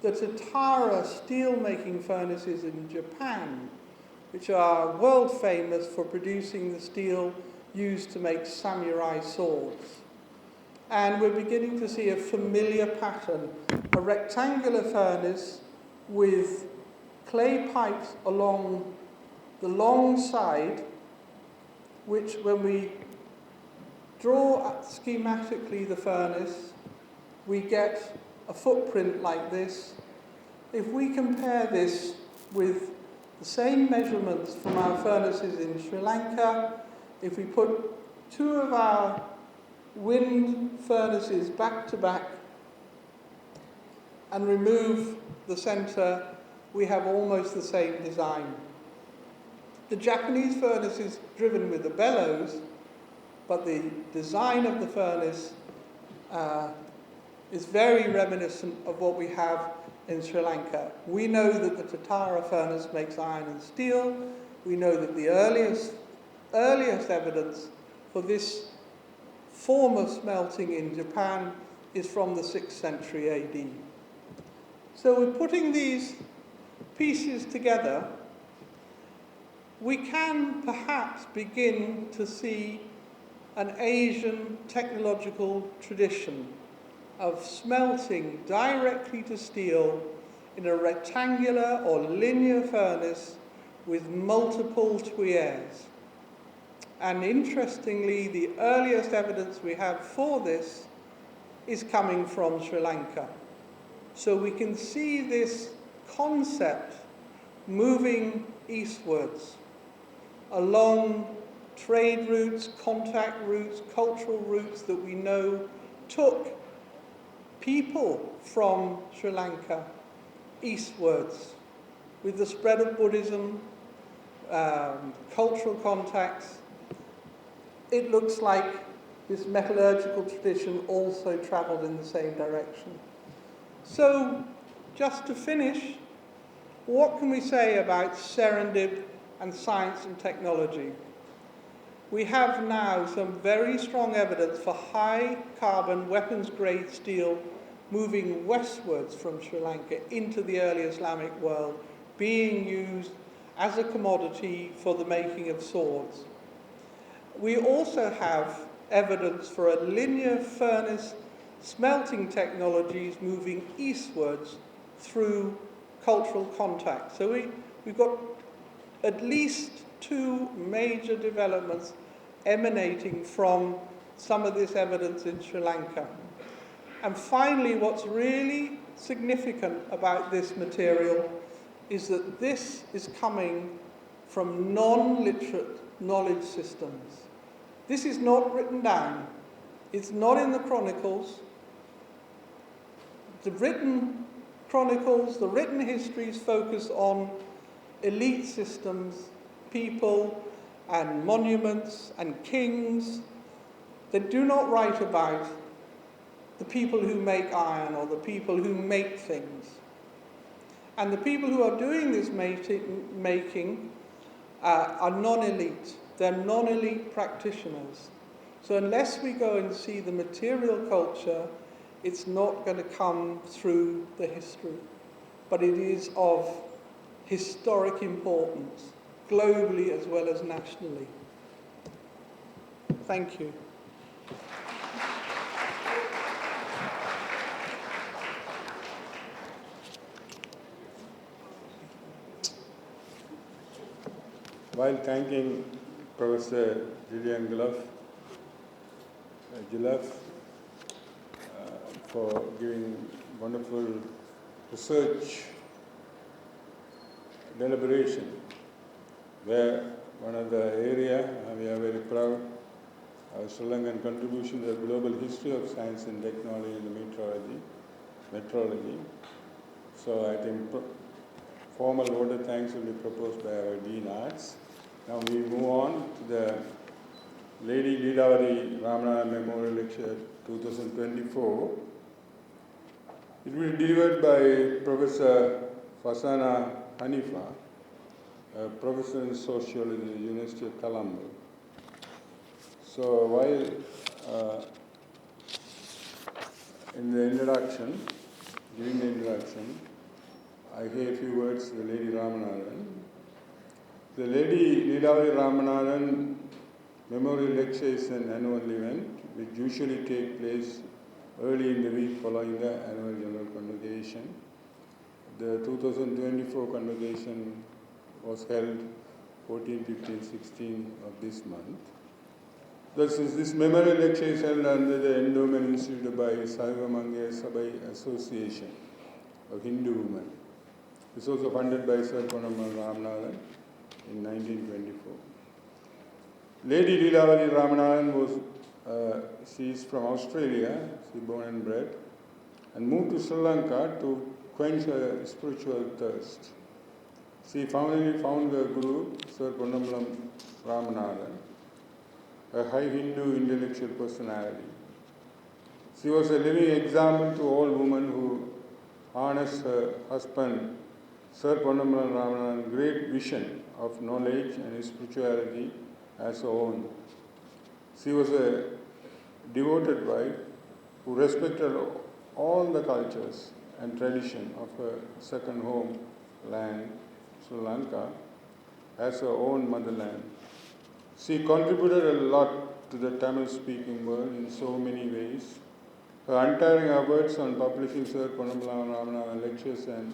the Tatara steel-making furnaces in Japan, which are world famous for producing the steel used to make samurai swords. And we're beginning to see a familiar pattern, a rectangular furnace with clay pipes along the long side, which when we draw schematically the furnace, we get a footprint like this. If we compare this with the same measurements from our furnaces in Sri Lanka, if we put 2 of our wind furnaces back to back and remove the center, we have almost the same design. The Japanese furnace is driven with the bellows, but the design of the furnace is very reminiscent of what we have in Sri Lanka. We know that the Tatara furnace makes iron and steel. We know that the earliest evidence for this form of smelting in Japan is from the 6th century AD. So we're putting these pieces together. We can perhaps begin to see an Asian technological tradition of smelting directly to steel in a rectangular or linear furnace with multiple tuyères. And interestingly, the earliest evidence we have for this is coming from Sri Lanka. So we can see this concept moving eastwards along trade routes, contact routes, cultural routes that we know took people from Sri Lanka eastwards. With the spread of Buddhism, cultural contacts, it looks like this metallurgical tradition also travelled in the same direction. So, just to finish, what can we say about serendip and science and technology? We have now some very strong evidence for high carbon weapons grade steel moving westwards from Sri Lanka into the early Islamic world, being used as a commodity for the making of swords. We also have evidence for a linear furnace smelting technologies moving eastwards through cultural contact. So we've got at least two major developments emanating from some of this evidence in Sri Lanka. And finally, what's really significant about this material is that this is coming from non-literate knowledge systems. This is not written down. It's not in the chronicles. The written chronicles, the written histories focus on elite systems, people and monuments and kings. They do not write about the people who make iron or the people who make things. And the people who are doing this making are non-elite. They're non-elite practitioners. So unless we go and see the material culture, it's not going to come through the history. But it is of historic importance, globally as well as nationally. Thank you. While thanking Professor Gillian Gillef for giving wonderful research deliberation, where one of the area we are very proud of Sri Lankan contribution to the global history of science and technology in the metrology. So I think formal vote of thanks will be proposed by our Dean Arts. Now we move on to the Lady Leelawathy Ramanathan Memorial Lecture 2024. It will be delivered by Professor Fasana Hanifa, a professor in sociology at the University of Colombo. So while giving the introduction, I hear a few words to the Lady Ramanathan. The Lady Leelawathy Ramanathan Memorial Lecture is an annual event which usually takes place early in the week following the annual general convocation. The 2024 convocation was held 14, 15, 16 of this month. This memorial lecture is held under the endowment instituted by Saivamange Sabai Association of Hindu Women. This was funded by Sir Ponnammal Ramanathan in 1924. Lady Leelawathy Ramanathan she is from Australia, she was born and bred, and moved to Sri Lanka to quench her spiritual thirst. She finally found her guru, Sir Ponnammal Ramanathan, a high Hindu intellectual personality. She was a living example to all women who harnessed her husband, Sir Ponnammal Ramanathan's great vision of knowledge and spirituality as her own. She was a devoted wife who respected all the cultures and tradition of her second home land, Sri Lanka, as her own motherland. She contributed a lot to the Tamil-speaking world in so many ways. Her untiring efforts on publishing Sir Ponnammal Ramanathan lectures and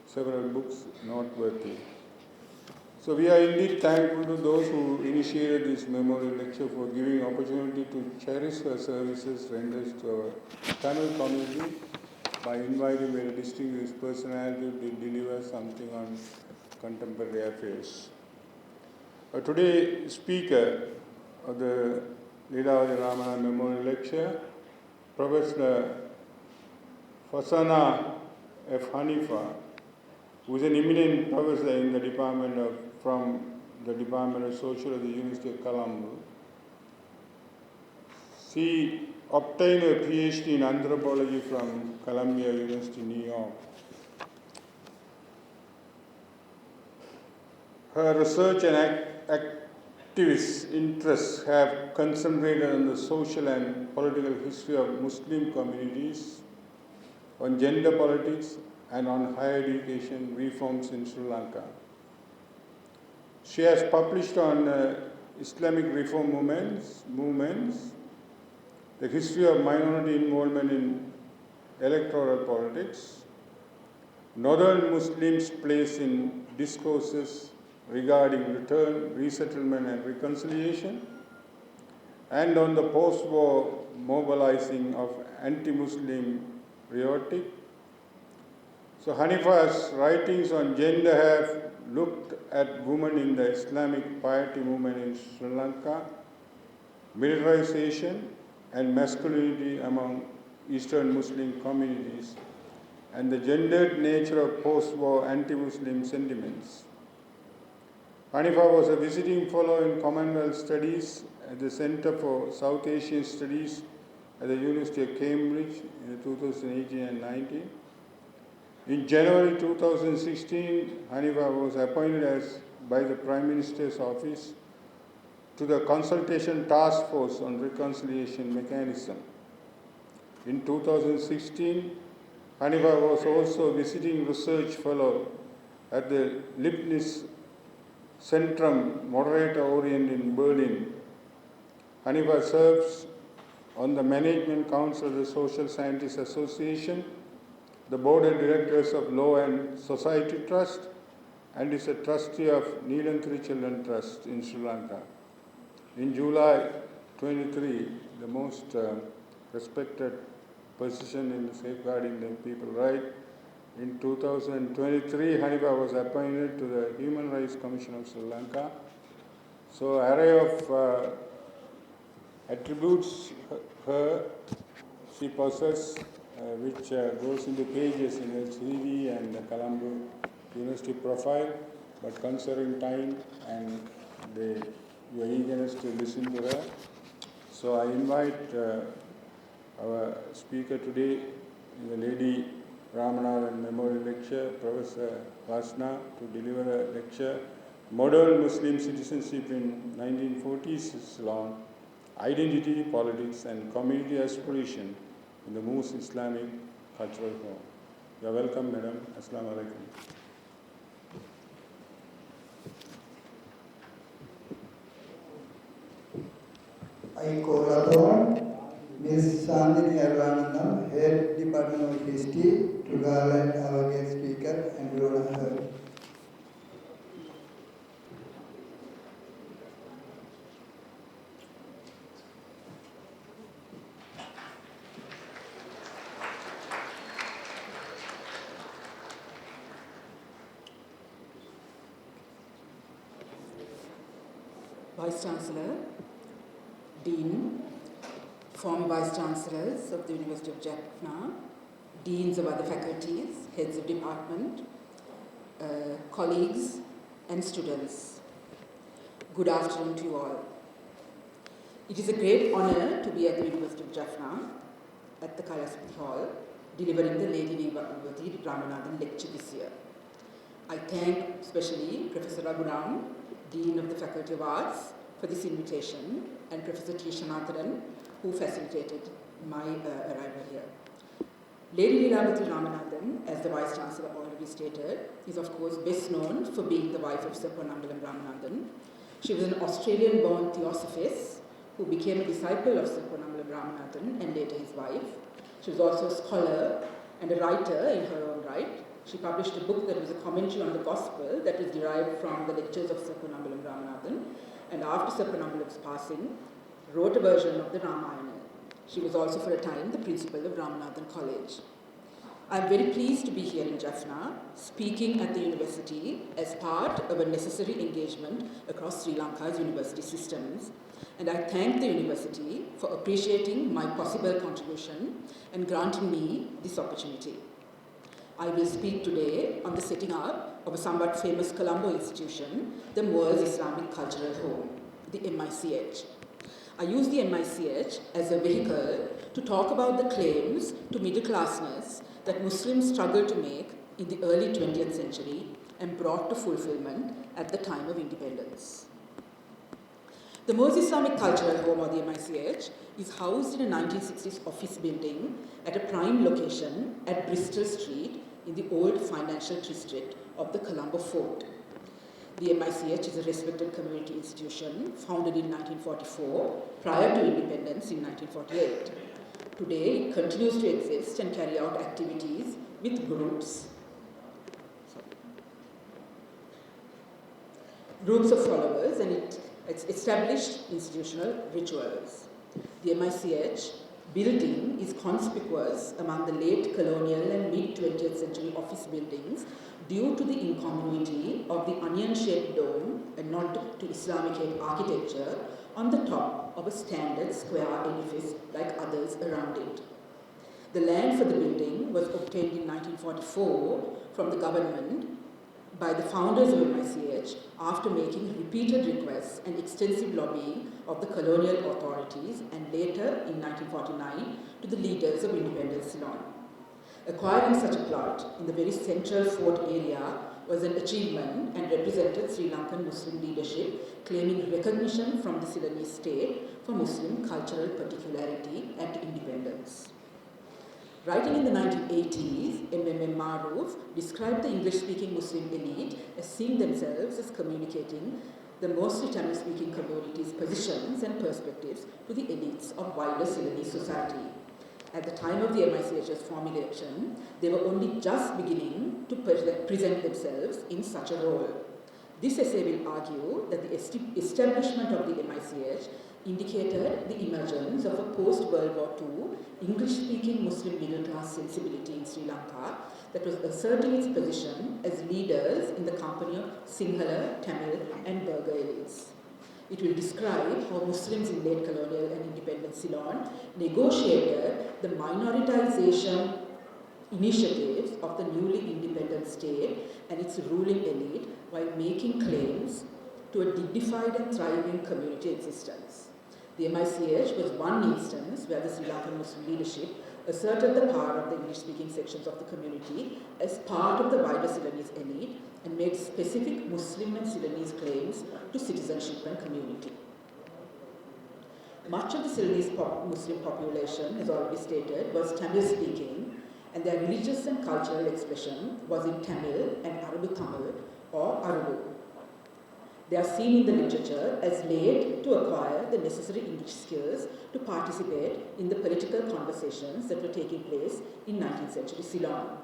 several books noteworthy. So we are indeed thankful to those who initiated this memorial lecture for giving opportunity to cherish her services rendered to our Tamil community by inviting a distinguished personality to deliver something on contemporary affairs. Today's speaker of the Leelawathy Ramanathan Memorial Lecture, Professor Fasana F. Hanifa, who is an eminent professor in the from the Department of Social at the University of Colombo. She obtained a PhD in anthropology from Columbia University, New York. Her research and activist interests have concentrated on the social and political history of Muslim communities, on gender politics, and on higher education reforms in Sri Lanka. She has published on Islamic reform movements, the history of minority involvement in electoral politics, Northern Muslims' place in discourses regarding return, resettlement, and reconciliation, and on the post-war mobilizing of anti-Muslim rhetoric. So Hanifa's writings on gender have looked at women in the Islamic piety movement in Sri Lanka, militarization and masculinity among Eastern Muslim communities, and the gendered nature of post-war anti-Muslim sentiments. Hanifa was a visiting fellow in Commonwealth Studies at the Center for South Asian Studies at the University of Cambridge in 2018 and 19. In January 2016, Hanifa was appointed by the Prime Minister's Office to the Consultation Task Force on Reconciliation Mechanism. In 2016, Hanifa was also visiting research fellow at the Leibniz Centrum Moderator Orient in Berlin. Hanifa serves on the Management Council of the Social Scientists Association, the Board of Directors of Law and Society Trust, and is a trustee of Leelawathy Children Trust in Sri Lanka. In July 23, the most respected position in safeguarding the people's rights, in 2023, Hanifa was appointed to the Human Rights Commission of Sri Lanka. So, array of attributes she possesses, which goes into pages in her CV and the Colombo University profile, but considering time and your eagerness to listen to her, so I invite our speaker today, the Lady Ramanathan Memorial Lecture, Professor Vasna, to deliver a lecture, Modern Muslim Citizenship in 1940s Islam, Identity, Politics and Community Aspiration in the most Islamic cultural form. You are welcome, Madam. Assalamu alaikum. I call upon Ms. Sandhini Ramanathan, Head Department of History, to garland our guest speaker and to honor her. Vice-Chancellor, Dean, former Vice-Chancellors of the University of Jaffna, Deans of other faculties, Heads of Department, colleagues and students. Good afternoon to you all. It is a great honor to be at the University of Jaffna at the Kailaspathi Hall, delivering the Lady Leelawathy Ramanathan lecture this year. I thank especially Professor Raghuram, Dean of the Faculty of Arts, for this invitation, and Professor T. Shanatharan, who facilitated my arrival here. Lady Leelawathy Ramanathan, as the Vice-Chancellor already stated, is of course best known for being the wife of Sir Ponnambalam Ramanathan. She was an Australian-born theosophist who became a disciple of Sir Ponnambalam Ramanathan and later his wife. She was also a scholar and a writer in her own right. She published a book that was a commentary on the Gospel that was derived from the lectures of Sir Ponnambalam Ramanathan, and after Sir Ponnambalam's passing, wrote a version of the Ramayana. She was also for a time the principal of Ramanathan College. I'm very pleased to be here in Jaffna, speaking at the university as part of a necessary engagement across Sri Lanka's university systems. And I thank the university for appreciating my possible contribution and granting me this opportunity. I will speak today on the setting up of a somewhat famous Colombo institution, the Moors Islamic Cultural Home, the MICH. I use the MICH as a vehicle to talk about the claims to middle classness that Muslims struggled to make in the early 20th century and brought to fulfillment at the time of independence. The Moors Islamic Cultural Home, or the MICH, is housed in a 1960s office building at a prime location at Bristol Street in the old financial district of the Colombo Fort. The MICH is a respected community institution founded in 1944 prior to independence in 1948. Today, it continues to exist and carry out activities with groups of followers, and it's established institutional rituals. The MICH building is conspicuous among the late colonial and mid-20th century office buildings due to the incongruity of the onion-shaped dome and nod to Islamic architecture on the top of a standard square edifice like others around it. The land for the building was obtained in 1944 from the government by the founders of MICH after making repeated requests and extensive lobbying of the colonial authorities, and later in 1949 to the leaders of independent Ceylon. Acquiring such a plot in the very central fort area was an achievement and represented Sri Lankan Muslim leadership claiming recognition from the Ceylonese state for Muslim cultural particularity at independence. Writing in the 1980s, M.M. Maroof described the English-speaking Muslim elite as seeing themselves as communicating the mostly Tamil-speaking community's positions and perspectives to the elites of wider Ceylonese society. At the time of the MICH's formulation, they were only just beginning to present themselves in such a role. This essay will argue that the establishment of the MICH indicated the emergence of a post-World War II English-speaking Muslim middle-class sensibility in Sri Lanka that was asserting its position as leaders in the company of Sinhala, Tamil and Burgher elites. It will describe how Muslims in late colonial and independent Ceylon negotiated the minoritization initiatives of the newly independent state and its ruling elite while making claims to a dignified and thriving community existence. The MICH was one instance where the Sri Lankan Muslim leadership asserted the power of the English-speaking sections of the community as part of the wider Ceylonese elite and made specific Muslim and Ceylonese claims to citizenship and community. Much of the Ceylonese Muslim population, as already stated, was Tamil-speaking, and their religious and cultural expression was in Tamil and Arabic Tamil or Arubu. They are seen in the literature as late to acquire the necessary English skills to participate in the political conversations that were taking place in 19th century Ceylon.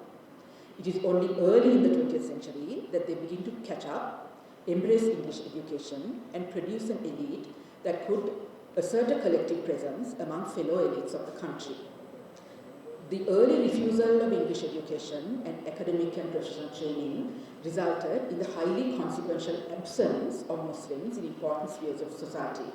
It is only early in the 20th century that they begin to catch up, embrace English education, and produce an elite that could assert a collective presence among fellow elites of the country. The early refusal of English education and academic and professional training resulted in the highly consequential absence of Muslims in important spheres of society.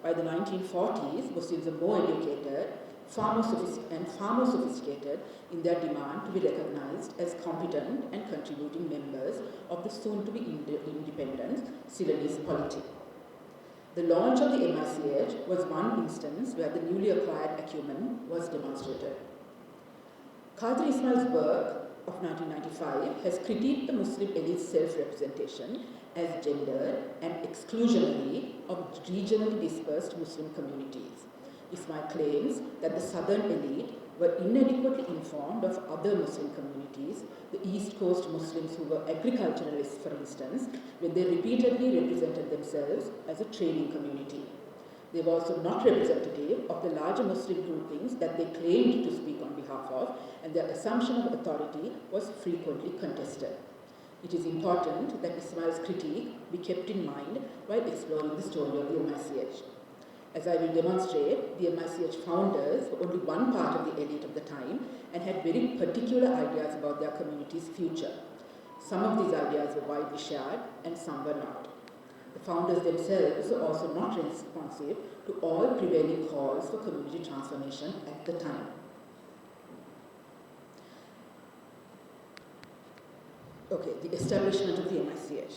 By the 1940s, Muslims were more educated, far more sophisticated in their demand to be recognized as competent and contributing members of the soon-to-be independent Ceylonese polity. The launch of the MICH was one instance where the newly acquired acumen was demonstrated. Qadri Ismail's work of 1995 has critiqued the Muslim elite's self-representation as gendered and exclusionary of regionally dispersed Muslim communities. Ismail claims that the southern elite were inadequately informed of other Muslim communities, the East Coast Muslims who were agriculturalists, for instance, when they repeatedly represented themselves as a trading community. They were also not representative of the larger Muslim groupings that they claimed to speak on behalf of, and their assumption of authority was frequently contested. It is important that Ismail's critique be kept in mind while exploring the story of the MICH. As I will demonstrate, the MICH founders were only one part of the elite of the time and had very particular ideas about their community's future. Some of these ideas were widely shared and some were not. The founders themselves were also not responsive to all prevailing calls for community transformation at the time. Okay, the establishment of the MICH.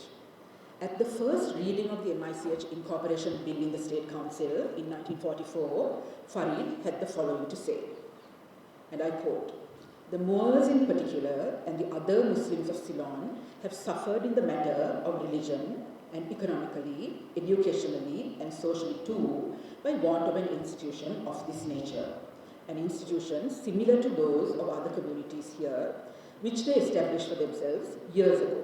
At the first reading of the MICH Incorporation Bill in the State Council in 1944, Farid had the following to say, and I quote, "The Moors in particular and the other Muslims of Ceylon have suffered in the matter of religion and economically, educationally and socially too by want of an institution of this nature, an institution similar to those of other communities here, which they established for themselves years ago.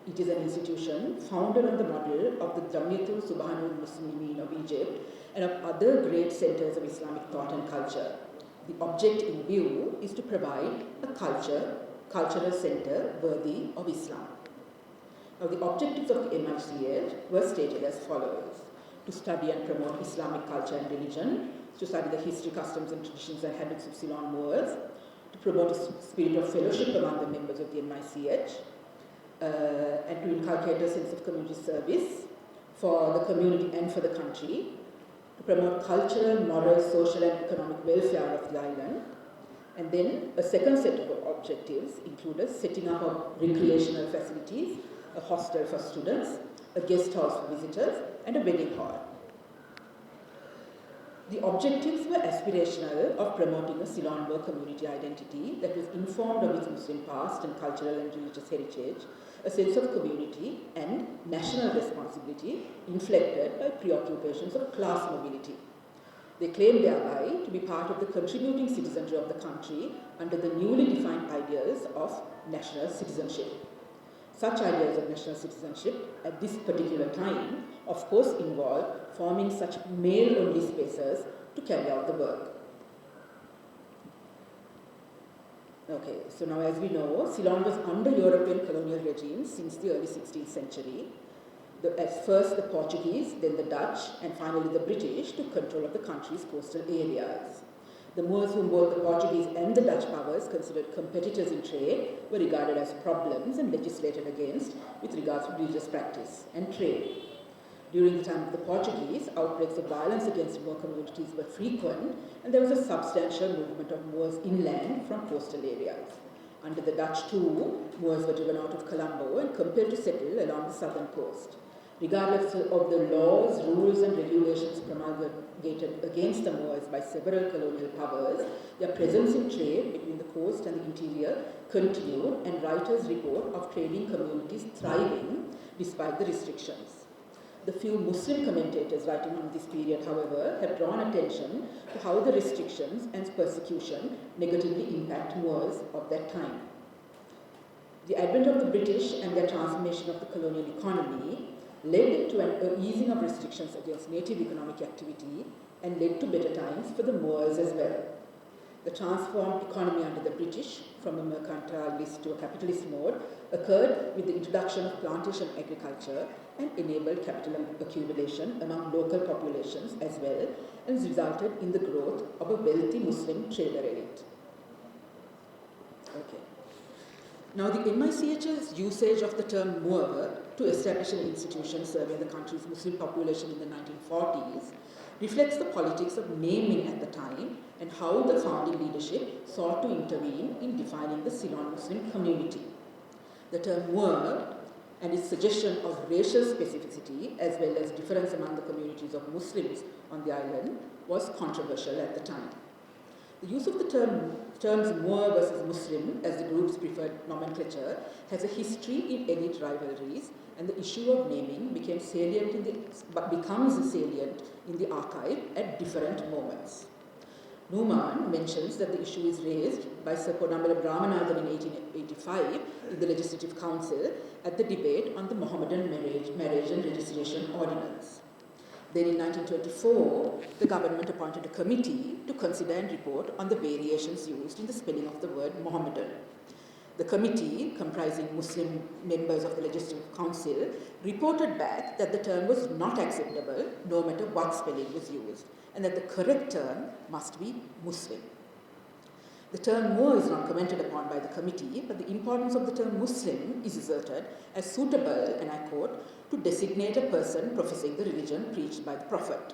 It is an institution founded on the model of the Jamiatul Subhanul Muslimin of Egypt and of other great centers of Islamic thought and culture. The object in view is to provide a cultural center worthy of Islam." Now, the objectives of the MICH were stated as follows: to study and promote Islamic culture and religion, to study the history, customs and traditions and habits of Ceylon Moors, to promote a spirit of fellowship among the members of the MICH, and to inculcate a sense of community service for the community and for the country, to promote cultural, moral, social and economic welfare of the island. And then a second set of objectives included setting up of recreational facilities, a hostel for students, a guest house for visitors, and a wedding hall. The objectives were aspirational of promoting a Ceylon Moor community identity that was informed of its Muslim past and cultural and religious heritage, a sense of community and national responsibility inflected by preoccupations of class mobility. They claimed thereby to be part of the contributing citizenry of the country under the newly defined ideas of national citizenship. Such ideas of national citizenship at this particular time, of course, involved forming such male-only spaces to carry out the work. Okay, so now as we know, Ceylon was under European colonial regimes since the early 16th century. At first the Portuguese, then the Dutch, and finally the British took control of the country's coastal areas. The Moors whom both the Portuguese and the Dutch powers considered competitors in trade were regarded as problems and legislated against with regards to religious practice and trade. During the time of the Portuguese, outbreaks of violence against Moor communities were frequent, and there was a substantial movement of Moors inland from coastal areas. Under the Dutch too, Moors were driven out of Colombo and compelled to settle along the southern coast. Regardless of the laws, rules and regulations promulgated against the Moors by several colonial powers, their presence in trade between the coast and the interior continued, and writers report of trading communities thriving despite the restrictions. The few Muslim commentators writing on this period, however, have drawn attention to how the restrictions and persecution negatively impact Moors of that time. The advent of the British and their transformation of the colonial economy led to an easing of restrictions against native economic activity and led to better times for the Moors as well. The transformed economy under the British, from a mercantilist to a capitalist mode, occurred with the introduction of plantation agriculture and enabled capital accumulation among local populations as well, and resulted in the growth of a wealthy Muslim trader elite. Okay. Now, the MICH's usage of the term Moor to establish an institution serving the country's Muslim population in the 1940s reflects the politics of naming at the time and how the founding leadership sought to intervene in defining the Ceylon Muslim community. The term Moor and its suggestion of racial specificity as well as difference among the communities of Muslims on the island was controversial at the time. The use of the terms Moor versus Muslim as the group's preferred nomenclature has a history in elite rivalries, and the issue of naming becomes salient in the archive at different moments. Numan mentions that the issue is raised by Sir Kodambalam Ramanathan in 1885 in the Legislative Council at the debate on the Mohammedan Marriage and Registration Ordinance. Then in 1924, the government appointed a committee to consider and report on the variations used in the spelling of the word Mohammedan. The committee, comprising Muslim members of the Legislative Council, reported back that the term was not acceptable, no matter what spelling was used, and that the correct term must be Muslim. The term Moor is not commented upon by the committee, but the importance of the term Muslim is asserted as suitable, and I quote, to designate a person professing the religion preached by the Prophet.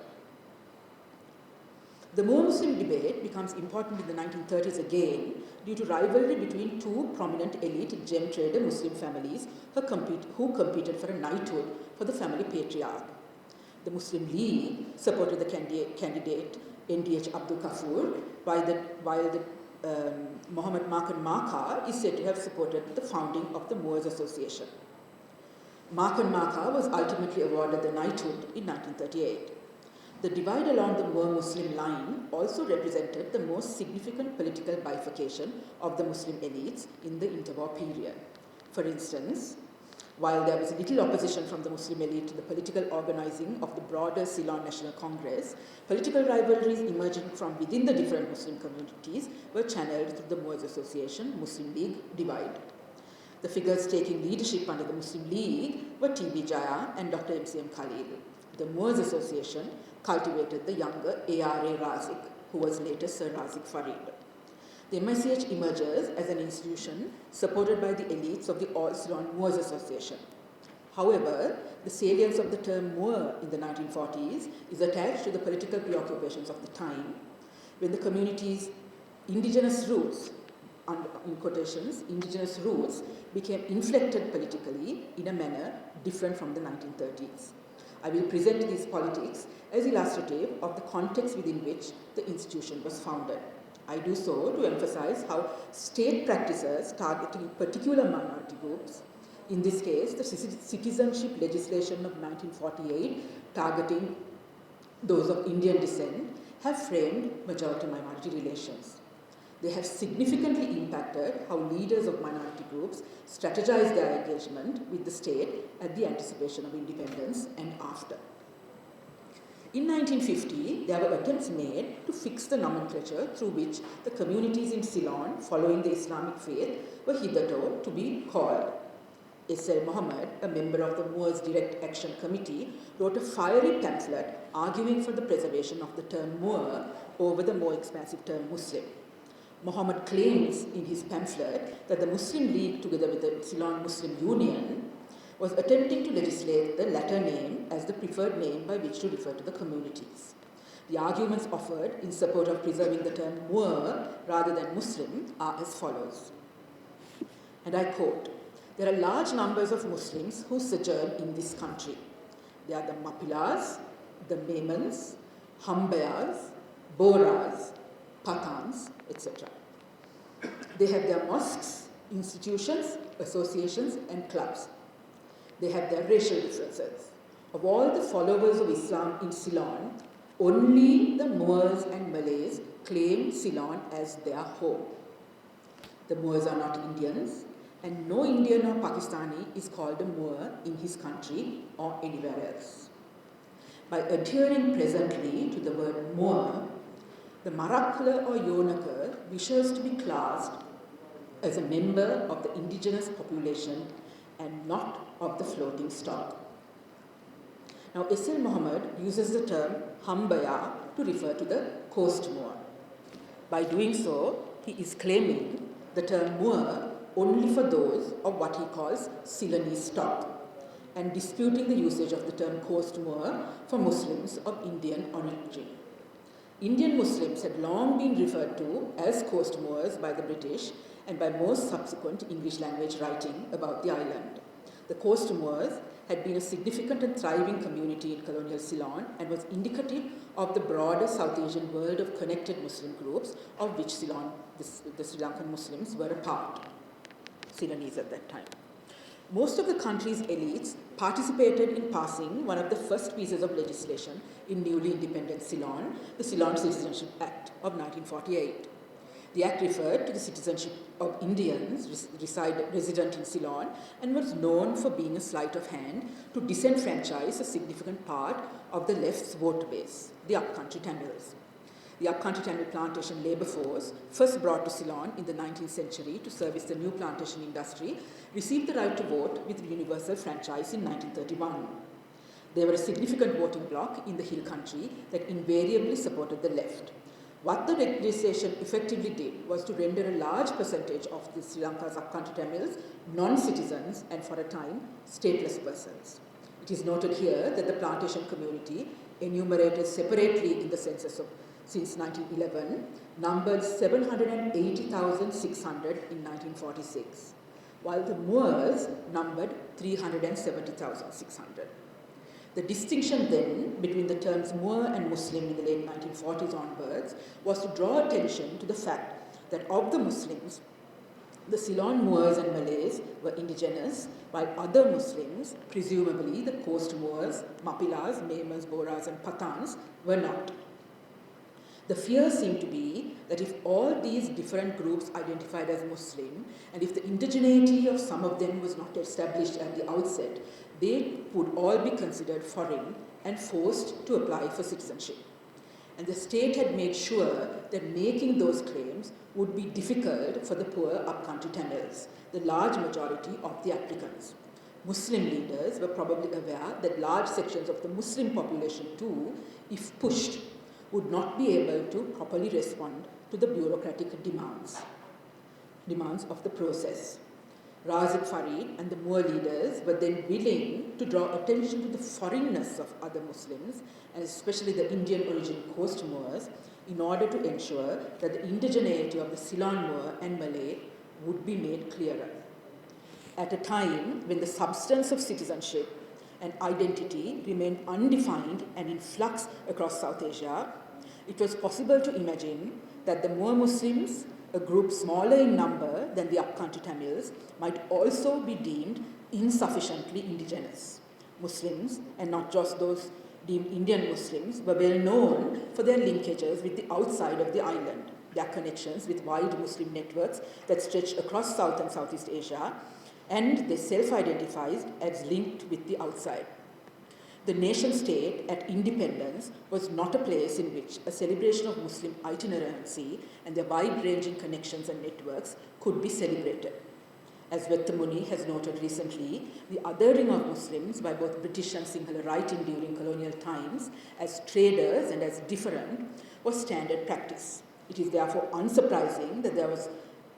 The Moor-Muslim debate becomes important in the 1930s again due to rivalry between two prominent elite gem trader Muslim families who competed for a knighthood for the family patriarch. The Muslim League supported the candidate NDH Abdul Kafur, while the Muhammad Markan Marka is said to have supported the founding of the Moors Association. Markan Marka was ultimately awarded the knighthood in 1938. The divide along the Moor-Muslim line also represented the most significant political bifurcation of the Muslim elites in the interwar period. For instance, while there was little opposition from the Muslim elite to the political organizing of the broader Ceylon National Congress, political rivalries emerging from within the different Muslim communities were channeled through the Moors Association Muslim League divide. The figures taking leadership under the Muslim League were T.B. Jaya and Dr. M.C.M. Khalil. The Moors Association cultivated the younger A.R.A. Razik, who was later Sir Razik Farid. The MICH emerges as an institution supported by the elites of the All Ceylon Moors Association. However, the salience of the term Moor in the 1940s is attached to the political preoccupations of the time, when the community's indigenous roots, in quotations, indigenous roots, became inflected politically in a manner different from the 1930s. I will present these politics as illustrative of the context within which the institution was founded. I do so to emphasize how state practices targeting particular minority groups, in this case the citizenship legislation of 1948 targeting those of Indian descent, have framed majority-minority relations. They have significantly impacted how leaders of minority groups strategize their engagement with the state at the anticipation of independence and after. In 1950, there were attempts made to fix the nomenclature through which the communities in Ceylon following the Islamic faith were hitherto to be called. S.L. Muhammad, a member of the Moors Direct Action Committee, wrote a fiery pamphlet arguing for the preservation of the term Moor over the more expansive term Muslim. Muhammad claims in his pamphlet that the Muslim League, together with the Ceylon Muslim Union, was attempting to legislate the latter name as the preferred name by which to refer to the communities. The arguments offered in support of preserving the term Moor rather than Muslim are as follows. And I quote, "There are large numbers of Muslims who sojourn in this country. They are the Mapilas, the Memons, Hambayas, Boras, Pathans, etc. They have their mosques, institutions, associations, and clubs. They have their racial differences. Of all the followers of Islam in Ceylon, only the Moors and Malays claim Ceylon as their home. The Moors are not Indians, and no Indian or Pakistani is called a Moor in his country or anywhere else. By adhering presently to the word Moor, the Marakkala or Yonaka wishes to be classed as a member of the indigenous population and not of the floating stock. Now, S.L. Muhammad uses the term Hambaya to refer to the coast Moor. By doing so, he is claiming the term Moor only for those of what he calls Ceylonese stock, and disputing the usage of the term coast Moor for Muslims of Indian origin. Indian Muslims had long been referred to as coast Moors by the British and by most subsequent English language writing about the island. The coast Moors had been a significant and thriving community in colonial Ceylon and was indicative of the broader South Asian world of connected Muslim groups, of which Ceylon, the Sri Lankan Muslims were a part, Ceylonese at that time. Most of the country's elites participated in passing one of the first pieces of legislation in newly independent Ceylon, the Ceylon Citizenship Act of 1948. The act referred to the citizenship of Indians resident in Ceylon and was known for being a sleight of hand to disenfranchise a significant part of the left's vote base, the upcountry Tamils. the upcountry Tamil plantation labour force, first brought to Ceylon in the 19th century to service the new plantation industry, received the right to vote with universal franchise in 1931. They were a significant voting bloc in the hill country that invariably supported the left. What the legislation effectively did was to render a large percentage of the Sri Lanka's upcountry Tamils non-citizens and, for a time, stateless persons. It is noted here that the plantation community, enumerated separately in the census since 1911, numbered 780,600 in 1946, while the Moors numbered 370,600. The distinction then between the terms Moor and Muslim in the late 1940s onwards was to draw attention to the fact that of the Muslims, the Ceylon Moors and Malays were indigenous, while other Muslims, presumably the coast Moors, Mapilas, Memers, Boras and Pathans, were not. The fear seemed to be that if all these different groups identified as Muslim, and if the indigeneity of some of them was not established at the outset, they would all be considered foreign and forced to apply for citizenship. And the state had made sure that making those claims would be difficult for the poor upcountry Tamils, the large majority of the applicants. Muslim leaders were probably aware that large sections of the Muslim population too, if pushed, would not be able to properly respond to the bureaucratic demands of the process. Razak Farid and the Moor leaders were then willing to draw attention to the foreignness of other Muslims, and especially the Indian origin coast Moors, in order to ensure that the indigeneity of the Ceylon Moor and Malay would be made clearer. At a time when the substance of citizenship and identity remained undefined and in flux across South Asia, it was possible to imagine that the Moor Muslims, a group smaller in number than the upcountry Tamils, might also be deemed insufficiently indigenous. Muslims, and not just those deemed Indian Muslims, were well known for their linkages with the outside of the island, their connections with wide Muslim networks that stretched across South and Southeast Asia, and they self-identified as linked with the outside. The nation-state at independence was not a place in which a celebration of Muslim itinerancy and their wide-ranging connections and networks could be celebrated. As Vettamuni has noted recently, the othering of Muslims by both British and Sinhala writing during colonial times as traders and as different was standard practice. It is therefore unsurprising that there was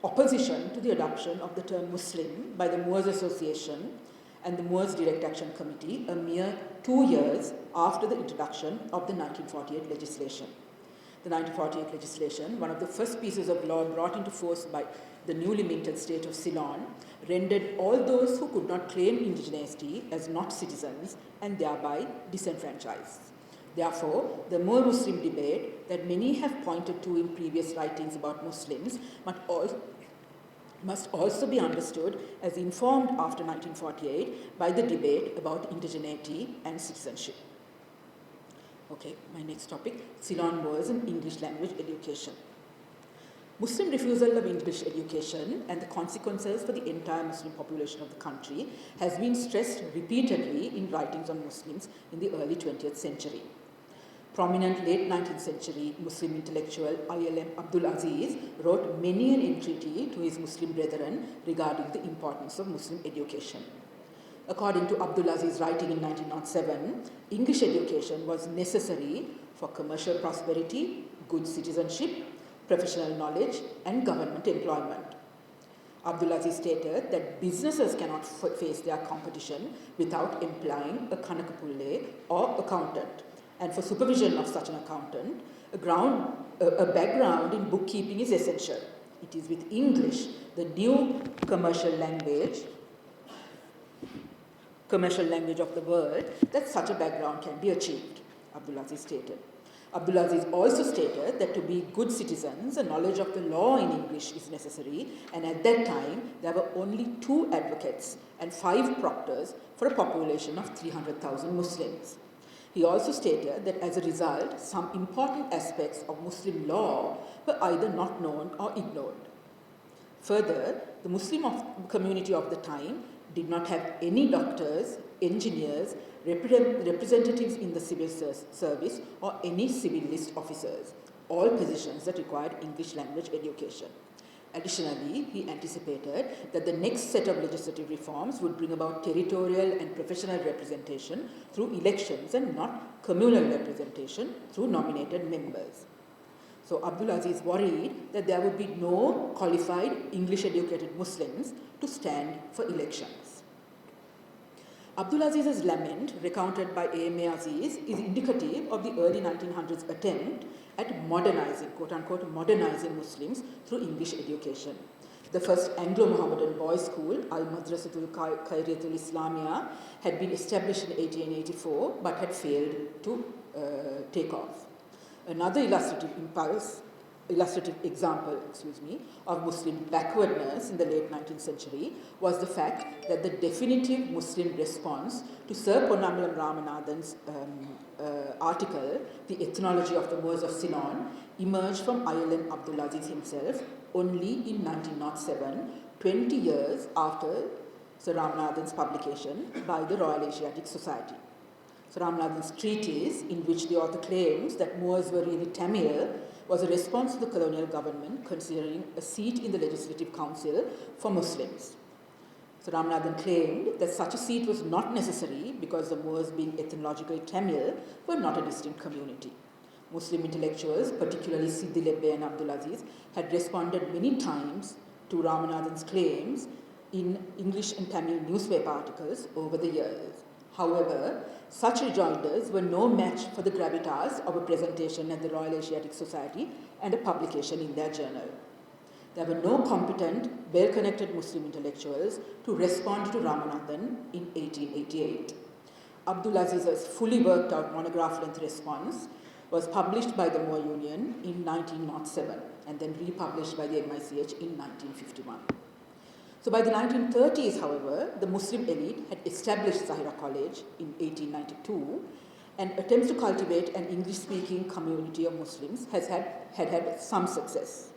opposition to the adoption of the term Muslim by the Moors Association and the Moors Direct Action Committee a mere 2 years after the introduction of the 1948 legislation. The 1948 legislation, one of the first pieces of law brought into force by the newly minted state of Ceylon, rendered all those who could not claim indigeneity as not citizens and thereby disenfranchised. Therefore, the Moor Muslim debate that many have pointed to in previous writings about Muslims must also be understood as informed after 1948 by the debate about indigeneity and citizenship. Okay, my next topic, Ceylon Moors and English language education. Muslim refusal of English education and the consequences for the entire Muslim population of the country has been stressed repeatedly in writings on Muslims in the early 20th century. Prominent late 19th century Muslim intellectual ILM Abdul Aziz wrote many an entreaty to his Muslim brethren regarding the importance of Muslim education. According to Abdul Aziz's writing in 1907, English education was necessary for commercial prosperity, good citizenship, professional knowledge, and government employment. Abdul Aziz stated that businesses cannot face their competition without employing a Kanakapulle or accountant, and for supervision of such an accountant, a background in bookkeeping is essential. It is with English, the new commercial language of the world, that such a background can be achieved, Abdul Aziz stated. Abdul Aziz also stated that to be good citizens, a knowledge of the law in English is necessary, and at that time there were only 2 advocates and 5 proctors for a population of 300,000 Muslims. He also stated that as a result, some important aspects of Muslim law were either not known or ignored. Further, the Muslim community of the time did not have any doctors, engineers, representatives in the civil service, or any civil list officers. all positions that required English language education. Additionally, he anticipated that the next set of legislative reforms would bring about territorial and professional representation through elections and not communal representation through nominated members. So Abdul Aziz worried that there would be no qualified English-educated Muslims to stand for elections. Abdul Aziz's lament, recounted by A.M.A. Aziz, is indicative of the early 1900s attempt at modernizing, quote-unquote, modernizing Muslims through English education. The first Anglo-Mohammedan boys' school, Al-Madrasatul Khairiyatul Islamiyah, had been established in 1884 but had failed to take off. Another illustrative example of Muslim backwardness in the late 19th century was the fact that the definitive Muslim response to Sir Ponnambalam Ramanathan's article, The Ethnology of the Moors of Ceylon, emerged from ILM Abdul Aziz himself only in 1907, 20 years after Sir Ramanathan's publication by the Royal Asiatic Society. Sir Ramanathan's treatise, in which the author claims that Moors were really Tamil, was a response to the colonial government considering a seat in the Legislative Council for Muslims. Sir Ramanathan claimed that such a seat was not necessary because the Moors, being ethnologically Tamil, were not a distinct community. Muslim intellectuals, particularly Siddi Lebbe and Abdul Aziz, had responded many times to Ramanathan's claims in English and Tamil newspaper articles over the years. However, such rejoinders were no match for the gravitas of a presentation at the Royal Asiatic Society and a publication in their journal. There were no competent, well-connected Muslim intellectuals to respond to Ramanathan in 1888. Abdul Aziz's fully worked out monograph-length response was published by the Moor Union in 1907 and then republished by the MICH in 1951. So by the 1930s, however, the Muslim elite had established Zahira College in 1892, and attempts to cultivate an English-speaking community of Muslims had some success.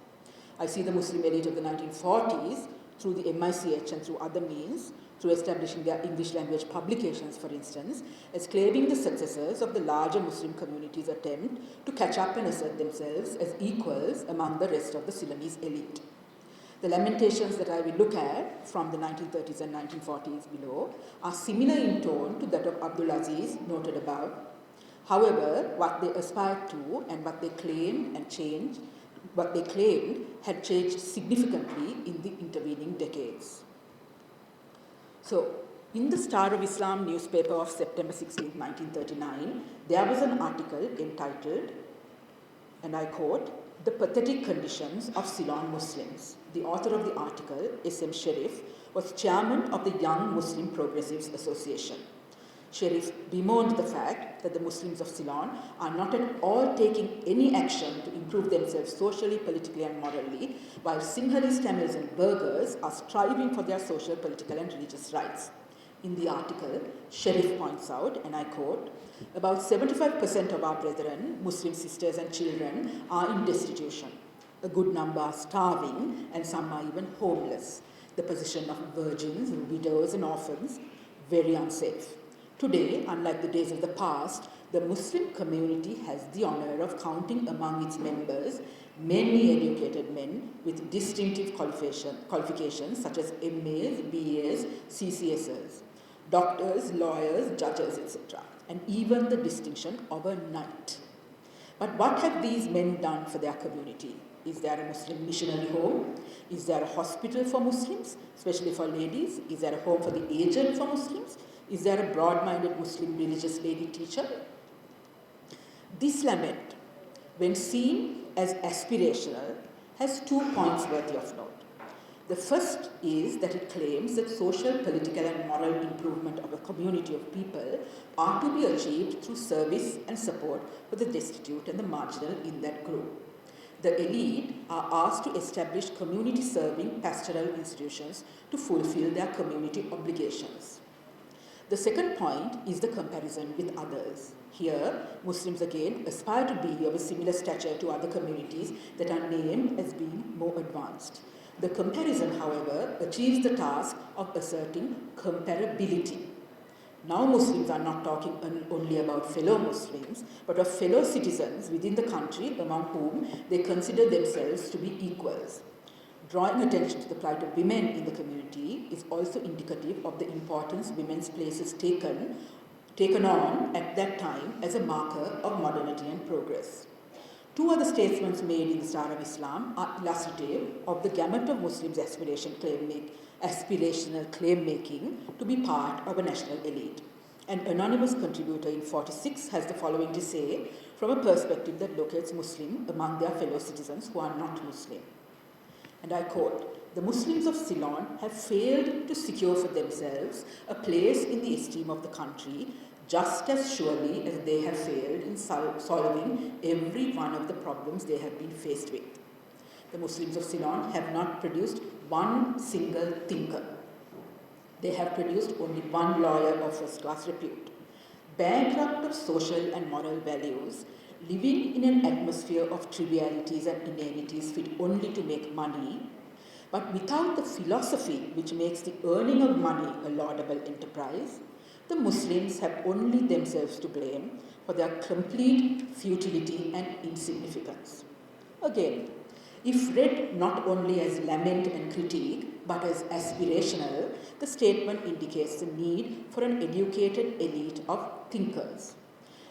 I see the Muslim elite of the 1940s, through the MICH and through other means, through establishing their English language publications, for instance, as claiming the successors of the larger Muslim community's attempt to catch up and assert themselves as equals among the rest of the Ceylonese elite. The lamentations that I will look at from the 1930s and 1940s below are similar in tone to that of Abdul Aziz noted above. However, what they aspired to and what they claimed had changed significantly in the intervening decades. So, in the Star of Islam newspaper of September 16, 1939, there was an article entitled, and I quote, "The Pathetic Conditions of Ceylon Muslims." The author of the article, S.M. Sharif, was chairman of the Young Muslim Progressives Association. Sharif bemoaned the fact that the Muslims of Ceylon are not at all taking any action to improve themselves socially, politically, and morally, while Sinhalese, Tamils, and Burghers are striving for their social, political, and religious rights. In the article, Sharif points out, and I quote, "About 75% of our brethren, Muslim sisters and children, are in destitution. A good number are starving, and some are even homeless. The position of virgins, widows, and orphans, very unsafe. Today, unlike the days of the past, the Muslim community has the honor of counting among its members many educated men with distinctive qualifications such as MAs, BAs, CCSs, doctors, lawyers, judges, etc., and even the distinction of a knight. But what have these men done for their community? Is there a Muslim missionary home? Is there a hospital for Muslims, especially for ladies? Is there a home for the aged for Muslims? Is there a broad-minded Muslim religious lady teacher?" This lament, when seen as aspirational, has 2 points worthy of note. The first is that it claims that social, political, and moral improvement of a community of people are to be achieved through service and support for the destitute and the marginal in that group. The elite are asked to establish community-serving pastoral institutions to fulfill their community obligations. The second point is the comparison with others. Here, Muslims again aspire to be of a similar stature to other communities that are named as being more advanced. The comparison, however, achieves the task of asserting comparability. Now Muslims are not talking only about fellow Muslims, but of fellow citizens within the country among whom they consider themselves to be equals. Drawing attention to the plight of women in the community is also indicative of the importance women's places taken on at that time as a marker of modernity and progress. Two other statements made in the Star of Islam are illustrative of the gamut of Muslims' aspirational claim-making to be part of a national elite. An anonymous contributor in 46 has the following to say from a perspective that locates Muslim among their fellow citizens who are not Muslim. And I quote, "The Muslims of Ceylon have failed to secure for themselves a place in the esteem of the country just as surely as they have failed in solving every one of the problems they have been faced with. The Muslims of Ceylon have not produced one single thinker. They have produced only one lawyer of first-class repute. Bankrupt of social and moral values, living in an atmosphere of trivialities and inanities fit only to make money, but without the philosophy which makes the earning of money a laudable enterprise, the Muslims have only themselves to blame for their complete futility and insignificance." Again, if read not only as lament and critique, but as aspirational, the statement indicates the need for an educated elite of thinkers.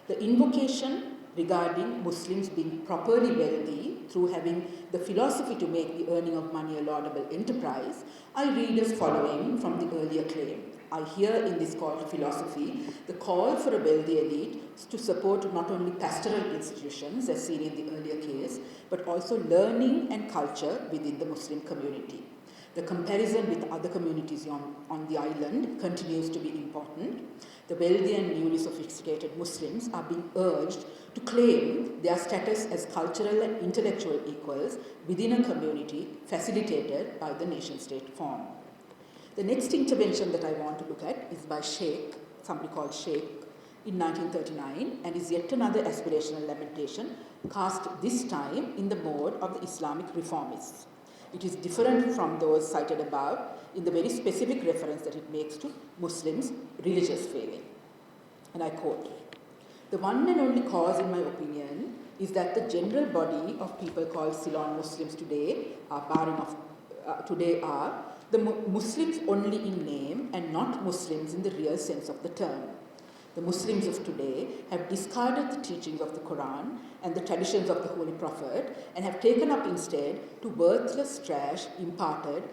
The invocation regarding Muslims being properly wealthy through having the philosophy to make the earning of money a laudable enterprise, I read as following from the earlier claim. I hear in this call to philosophy the call for a wealthy elite to support not only pastoral institutions, as seen in the earlier case, but also learning and culture within the Muslim community. The comparison with other communities on the island continues to be important. The wealthy and newly sophisticated Muslims are being urged to claim their status as cultural and intellectual equals within a community facilitated by the nation-state form. The next intervention that I want to look at is by Sheikh, somebody called Sheikh, in 1939, and is yet another aspirational lamentation cast this time in the mode of the Islamic reformists. It is different from those cited above in the very specific reference that it makes to Muslims' religious failing. And I quote, "The one and only cause, in my opinion, is that the general body of people called Ceylon Muslims today are the Muslims only in name and not Muslims in the real sense of the term. The Muslims of today have discarded the teachings of the Quran and the traditions of the Holy Prophet and have taken up instead to worthless trash imparted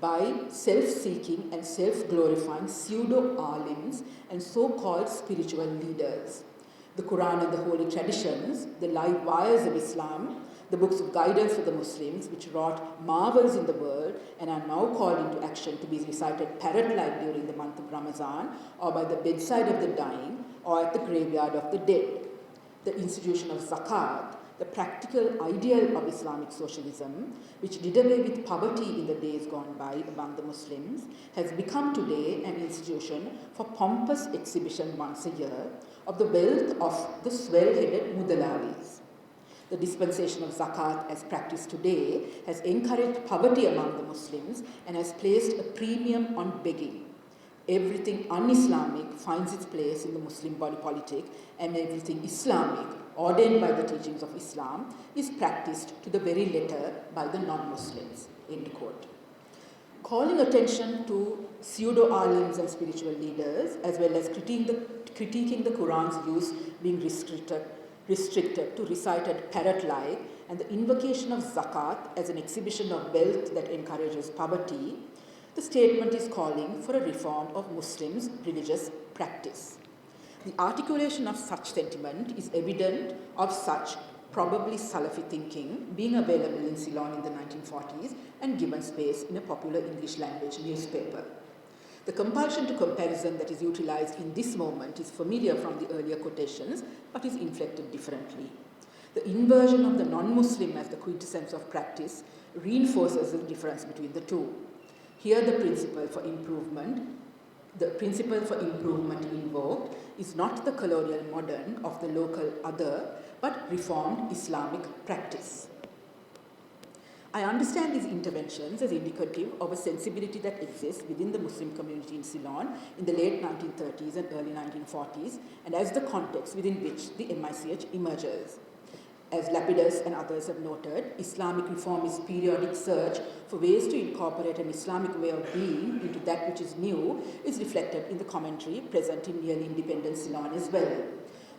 by self-seeking and self-glorifying pseudo-alims and so-called spiritual leaders. The Quran and the holy traditions, the live wires of Islam, the books of guidance for the Muslims, which wrought marvels in the world and are now called into action to be recited parrot-like during the month of Ramadan, or by the bedside of the dying, or at the graveyard of the dead. The institution of zakat, the practical ideal of Islamic socialism, which did away with poverty in the days gone by among the Muslims, has become today an institution for pompous exhibition once a year of the wealth of the swell-headed mudalalis. The dispensation of zakat as practiced today has encouraged poverty among the Muslims and has placed a premium on begging. Everything un-Islamic finds its place in the Muslim body politic, and everything Islamic, ordained by the teachings of Islam, is practiced to the very letter by the non-Muslims." End quote. Calling attention to pseudo-alims and spiritual leaders, as well as critiquing the Quran's use being restricted to recited parrot-like, and the invocation of zakat as an exhibition of wealth that encourages poverty, the statement is calling for a reform of Muslims' religious practice. The articulation of such sentiment is evident of such probably Salafi thinking being available in Ceylon in the 1940s and given space in a popular English language newspaper. The compulsion to comparison that is utilized in this moment is familiar from the earlier quotations, but is inflected differently. The inversion of the non-Muslim as the quintessence of practice reinforces the difference between the two. Here the principle for improvement invoked is not the colonial modern of the local other, but reformed Islamic practice. I understand these interventions as indicative of a sensibility that exists within the Muslim community in Ceylon in the late 1930s and early 1940s, and as the context within which the MICH emerges. As Lapidus and others have noted, Islamic reformist periodic search for ways to incorporate an Islamic way of being into that which is new is reflected in the commentary present in nearly independent Ceylon as well.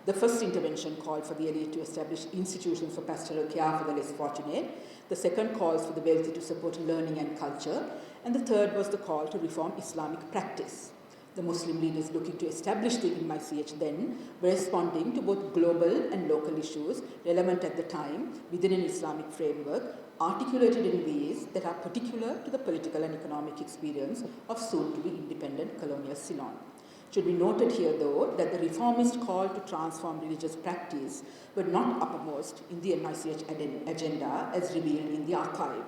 The first intervention called for the elite to establish institutions for pastoral care for the less fortunate. The second calls for the wealthy to support learning and culture. And the third was the call to reform Islamic practice. The Muslim leaders looking to establish the MICH then were responding to both global and local issues relevant at the time within an Islamic framework, articulated in ways that are particular to the political and economic experience of soon-to-be independent colonial Ceylon. It should be noted here, though, that the reformist call to transform religious practice were not uppermost in the MICH agenda as revealed in the archive.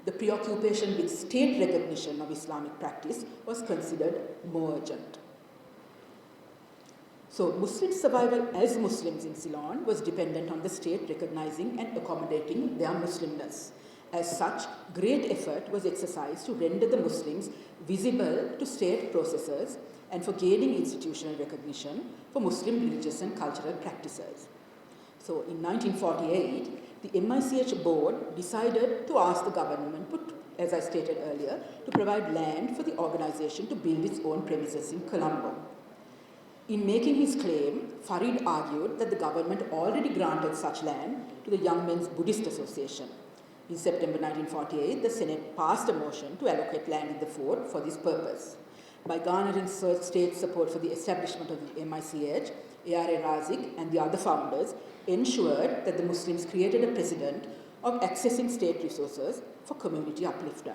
The preoccupation with state recognition of Islamic practice was considered more urgent. So Muslim survival as Muslims in Ceylon was dependent on the state recognizing and accommodating their Muslimness. As such, great effort was exercised to render the Muslims visible to state processes and for gaining institutional recognition for Muslim religious and cultural practices. So in 1948, the MICH board decided to ask the government, as I stated earlier, to provide land for the organization to build its own premises in Colombo. In making his claim, Farid argued that the government already granted such land to the Young Men's Buddhist Association. In September 1948, the Senate passed a motion to allocate land in the fort for this purpose. By garnering state support for the establishment of the MICH, A.R.A. Razik and the other founders ensured that the Muslims created a precedent of accessing state resources for community upliftment.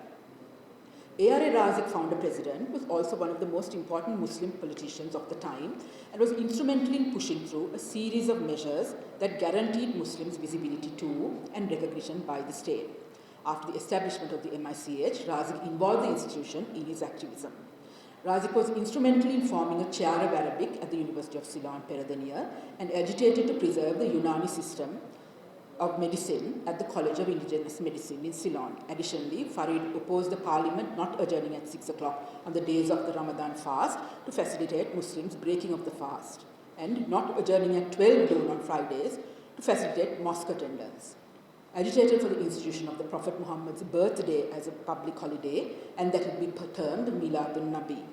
A.R.A. Razik, founder president, was also one of the most important Muslim politicians of the time and was instrumental in pushing through a series of measures that guaranteed Muslims visibility to and recognition by the state. After the establishment of the MICH, Razik involved the institution in his activism. Razik was instrumental in forming a chair of Arabic at the University of Ceylon, Peradeniya, and agitated to preserve the Unani system of medicine at the College of Indigenous Medicine in Ceylon. Additionally, Farid opposed the parliament not adjourning at 6 o'clock on the days of the Ramadan fast to facilitate Muslims breaking of the fast, and not adjourning at 12 noon on Fridays to facilitate mosque attendance. Agitated for the institution of the Prophet Muhammad's birthday as a public holiday, and that it be termed Miladun Nabi.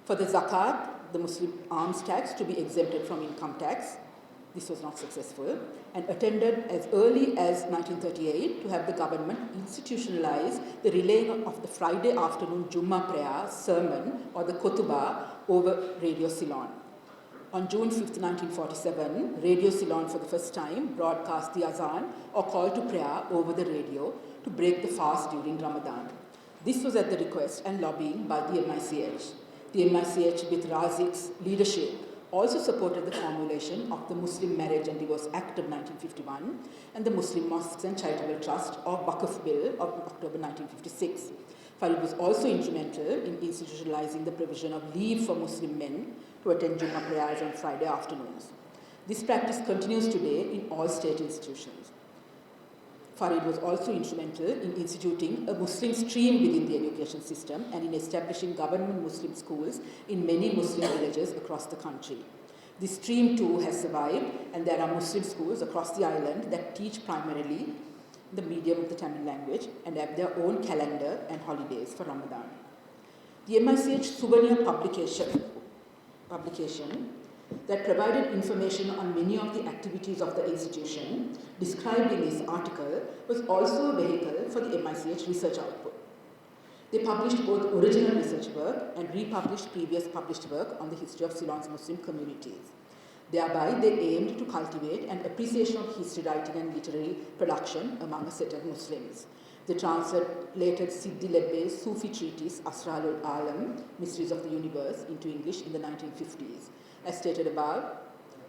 For the zakat, the Muslim alms tax, to be exempted from income tax. This was not successful, and attended as early as 1938 to have the government institutionalize the relaying of the Friday afternoon Jummah prayer sermon or the Kotubah over Radio Ceylon. On June 5, 1947, Radio Ceylon for the first time broadcast the azan or call to prayer over the radio to break the fast during Ramadan. This was at the request and lobbying by the MICH. The MICH, with Razik's leadership, also supported the formulation of the Muslim Marriage and Divorce Act of 1951 and the Muslim Mosques and Charitable Trust or Waqf Bill of October 1956. Farid was also instrumental in institutionalizing the provision of leave for Muslim men to attend Jummah prayers on Friday afternoons. This practice continues today in all state institutions. Farid was also instrumental in instituting a Muslim stream within the education system and in establishing government Muslim schools in many Muslim villages across the country. This stream too has survived, and there are Muslim schools across the island that teach primarily the medium of the Tamil language and have their own calendar and holidays for Ramadan. The MICH souvenir publication that provided information on many of the activities of the institution described in this article was also a vehicle for the MICH research output. They published both original research work and republished previous published work on the history of Ceylon's Muslim communities. Thereby, they aimed to cultivate an appreciation of history writing and literary production among a set of Muslims. They translated Siddi Lebbe's Sufi treatise Asrarul Alam, Mysteries of the Universe, into English in the 1950s. As stated above,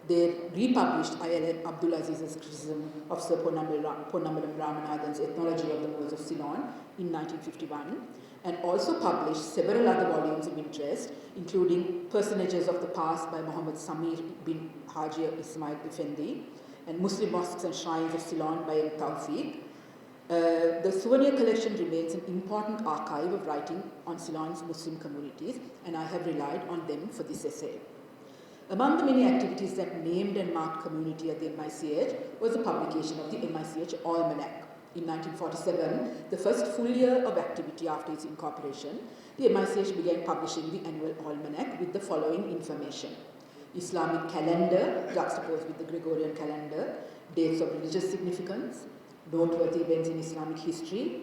they republished I.L.M. Abdul Aziz's criticism of Sir Ponnambalam Ramanathan's Ethnology of the Moors of Ceylon in 1951, and also published several other volumes of interest, including Personages of the Past by Muhammad Samir bin Haji Ismail Effendi, and Muslim Mosques and Shrines of Ceylon by M. Tawfiq, The souvenir collection remains an important archive of writing on Ceylon's Muslim communities, and I have relied on them for this essay. Among the many activities that named and marked community at the MICH was the publication of the MICH Almanac. In 1947, the first full year of activity after its incorporation, the MICH began publishing the annual Almanac with the following information: Islamic calendar juxtaposed with the Gregorian calendar, dates of religious significance, noteworthy events in Islamic history,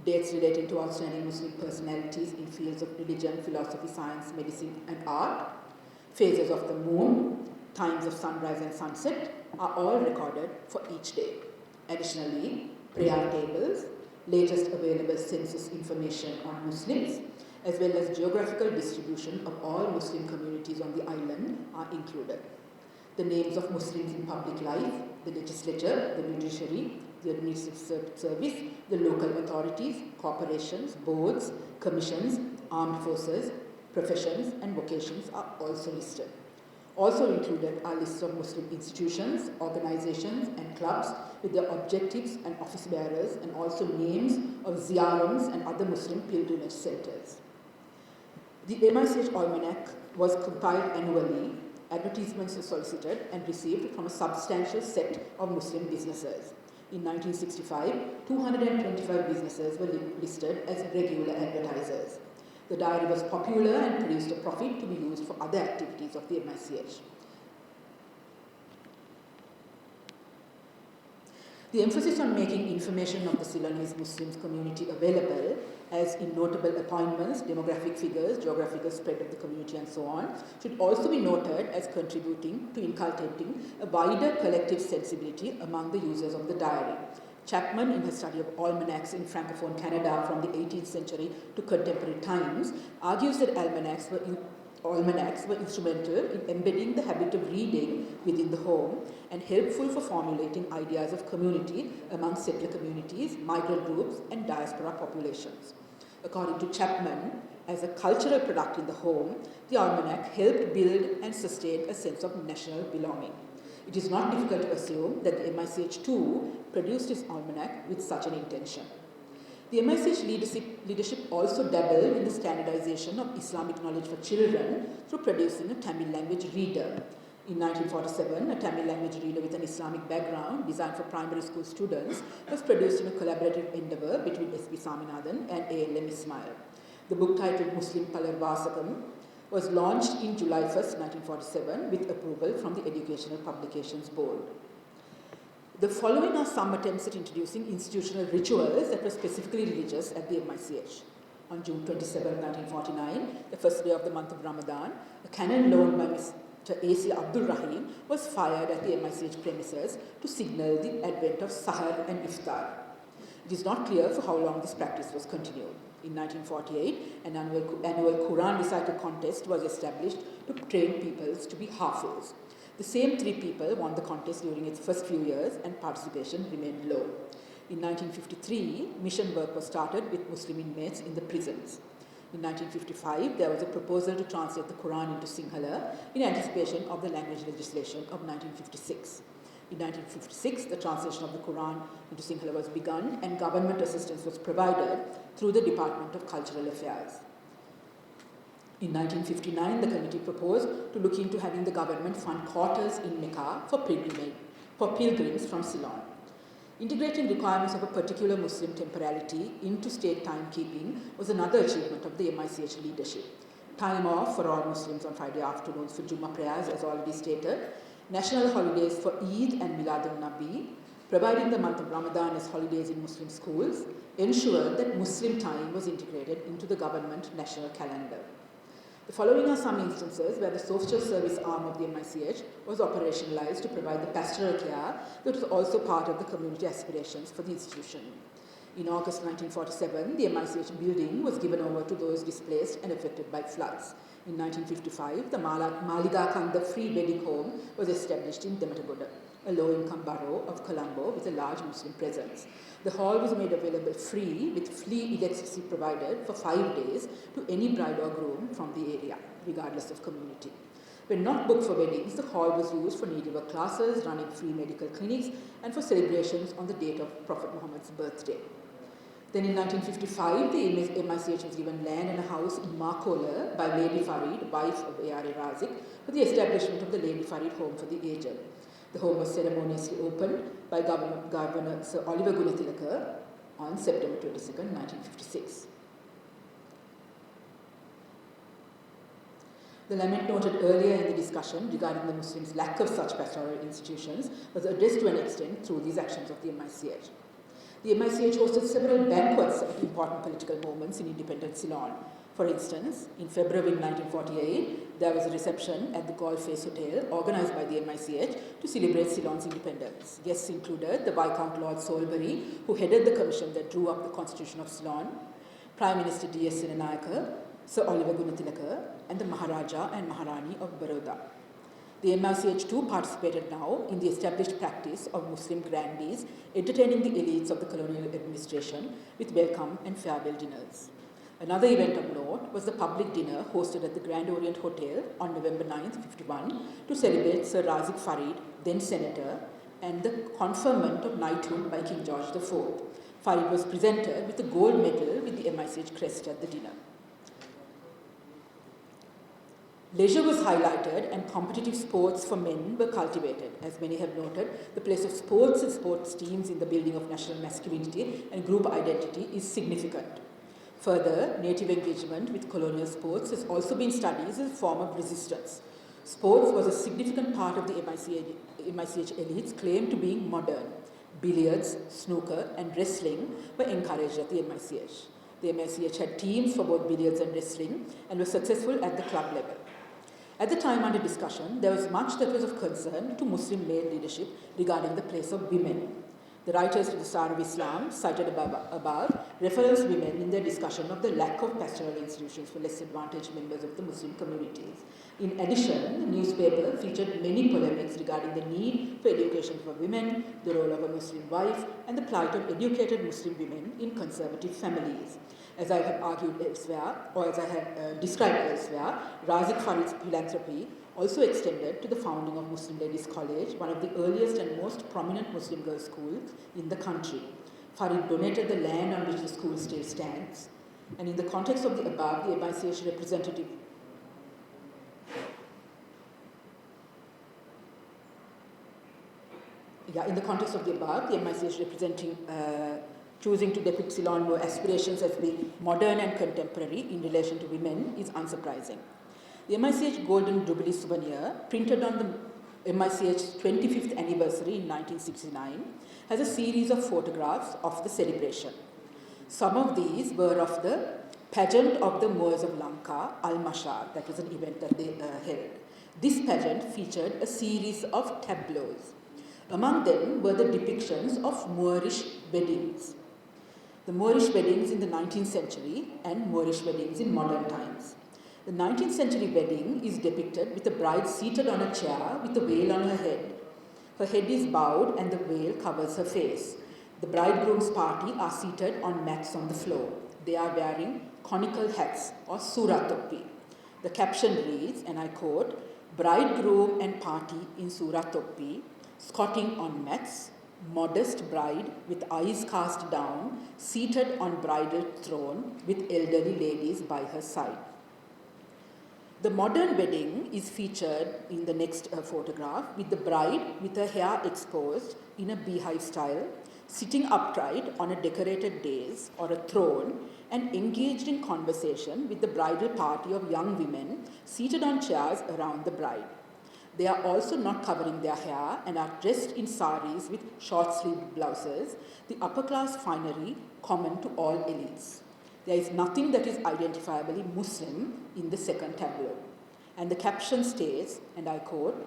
dates relating to outstanding Muslim personalities in fields of religion, philosophy, science, medicine, and art, phases of the moon, times of sunrise and sunset are all recorded for each day. Additionally, prayer tables, latest available census information on Muslims, as well as geographical distribution of all Muslim communities on the island are included. The names of Muslims in public life, the legislature, the judiciary, the administrative service, the local authorities, corporations, boards, commissions, armed forces, professions and vocations are also listed. Also included are lists of Muslim institutions, organizations and clubs with their objectives and office bearers, and also names of ziyarams and other Muslim pilgrimage centers. The MICH Almanac was compiled annually. Advertisements were solicited and received from a substantial set of Muslim businesses. In 1965, 225 businesses were listed as regular advertisers. The diary was popular and produced a profit to be used for other activities of the MICH. The emphasis on making information of the Ceylonese Muslims community available, as in notable appointments, demographic figures, geographical spread of the community and so on, should also be noted as contributing to inculcating a wider collective sensibility among the users of the diary. Chapman, in her study of almanacs in Francophone Canada from the 18th century to contemporary times, argues that almanacs were instrumental in embedding the habit of reading within the home and helpful for formulating ideas of community among settler communities, migrant groups, and diaspora populations. According to Chapman, as a cultural product in the home, the almanac helped build and sustain a sense of national belonging. It is not difficult to assume that the MICH too produced its almanac with such an intention. The MICH leadership also dabbled in the standardization of Islamic knowledge for children through producing a Tamil language reader. In 1947, a Tamil language reader with an Islamic background designed for primary school students was produced in a collaborative endeavor between S.P. Saminathan and A.L.M. Ismail. The book titled Muslim Palarvasakam was launched in July 1, 1947 with approval from the Educational Publications Board. The following are some attempts at introducing institutional rituals that were specifically religious at the MICH. On June 27, 1949, the first day of the month of Ramadan, a cannon loaned by Mr. A.C. Abdul Rahim was fired at the MICH premises to signal the advent of Sahar and Iftar. It is not clear for how long this practice was continued. In 1948, an annual Quran recital contest was established to train peoples to be Hafiz. The same 3 people won the contest during its first few years, and participation remained low. In 1953, mission work was started with Muslim inmates in the prisons. In 1955, there was a proposal to translate the Quran into Sinhala in anticipation of the language legislation of 1956. In 1956, the translation of the Quran into Sinhala was begun, and government assistance was provided through the Department of Cultural Affairs. In 1959, the committee proposed to look into having the government fund quarters in Mecca for pilgrims from Ceylon. Integrating requirements of a particular Muslim temporality into state timekeeping was another achievement of the MICH leadership. Time off for all Muslims on Friday afternoons for Jummah prayers, as already stated, national holidays for Eid and Miladun Nabi, providing the month of Ramadan as holidays in Muslim schools, ensured that Muslim time was integrated into the government national calendar. The following are some instances where the social service arm of the MICH was operationalized to provide the pastoral care that was also part of the community aspirations for the institution. In August 1947, the MICH building was given over to those displaced and affected by floods. In 1955, the Maliga Kanda Free Wedding Home was established in Dematagoda, a low-income borough of Colombo with a large Muslim presence. The hall was made available free with free electricity provided for 5 days to any bride or groom from the area, regardless of community. When not booked for weddings, the hall was used for needlework classes, running free medical clinics, and for celebrations on the date of Prophet Muhammad's birthday. Then in 1955, the MICH was given land and a house in Markola by Lady Farid, wife of A.R.A. Razik, for the establishment of the Lady Farid Home for the Aged. The home was ceremoniously opened by Governor Sir Oliver Gunathilaka on September 22, 1956. The lament noted earlier in the discussion regarding the Muslims' lack of such pastoral institutions was addressed to an extent through these actions of the MICH. The MICH hosted several banquets at important political moments in independent Ceylon. For instance, in February 1948, there was a reception at the Golf Face Hotel organized by the MICH to celebrate Ceylon's independence. Guests included the Viscount Lord Salisbury, who headed the commission that drew up the Constitution of Ceylon, Prime Minister D.S. Senanayake, Sir Oliver Gunathilaka, and the Maharaja and Maharani of Baroda. The MICH too participated now in the established practice of Muslim grandees entertaining the elites of the colonial administration with welcome and farewell dinners. Another event of note was the public dinner hosted at the Grand Orient Hotel on November 9, 1951 to celebrate Sir Razik Farid, then Senator, and the conferment of knighthood by King George IV. Farid was presented with a gold medal with the MICH crest at the dinner. Leisure was highlighted and competitive sports for men were cultivated. As many have noted, the place of sports and sports teams in the building of national masculinity and group identity is significant. Further, native engagement with colonial sports has also been studied as a form of resistance. Sports was a significant part of the MICH elites' claim to being modern. Billiards, snooker, and wrestling were encouraged at the MICH. The MICH had teams for both billiards and wrestling and were successful at the club level. At the time under discussion, there was much that was of concern to Muslim male leadership regarding the place of women. The writers of the Star of Islam cited above reference women in their discussion of the lack of pastoral institutions for less advantaged members of the Muslim communities. In addition, the newspaper featured many polemics regarding the need for education for women, the role of a Muslim wife, and the plight of educated Muslim women in conservative families. As I have argued elsewhere, or as I have described elsewhere, Razik Farid's philanthropy also extended to the founding of Muslim Ladies College, one of the earliest and most prominent Muslim girls' schools in the country. Farid donated the land on which the school still stands, and in the context of the above, the MICH representative representing choosing to depict Ceylon more aspirations as being modern and contemporary in relation to women is unsurprising. The MICH Golden Jubilee Souvenir, printed on the MICH's 25th anniversary in 1969, has a series of photographs of the celebration. Some of these were of the pageant of the Moors of Lanka, Al-Mashar, that was an event that they held. This pageant featured a series of tableaus. Among them were the depictions of Moorish weddings. The Moorish weddings in the 19th century and Moorish weddings in modern times. The 19th century wedding is depicted with a bride seated on a chair with a veil on her head. Her head is bowed and the veil covers her face. The bridegroom's party are seated on mats on the floor. They are wearing conical hats or surah toppi. The caption reads, and I quote, "Bridegroom and party in surah toppi, squatting on mats, modest bride with eyes cast down, seated on bridal throne with elderly ladies by her side." The modern wedding is featured in the next photograph with the bride with her hair exposed in a beehive style, sitting upright on a decorated dais or a throne and engaged in conversation with the bridal party of young women seated on chairs around the bride. They are also not covering their hair and are dressed in saris with short-sleeved blouses, the upper-class finery common to all elites. There is nothing that is identifiably Muslim in the second tableau. And the caption states, and I quote,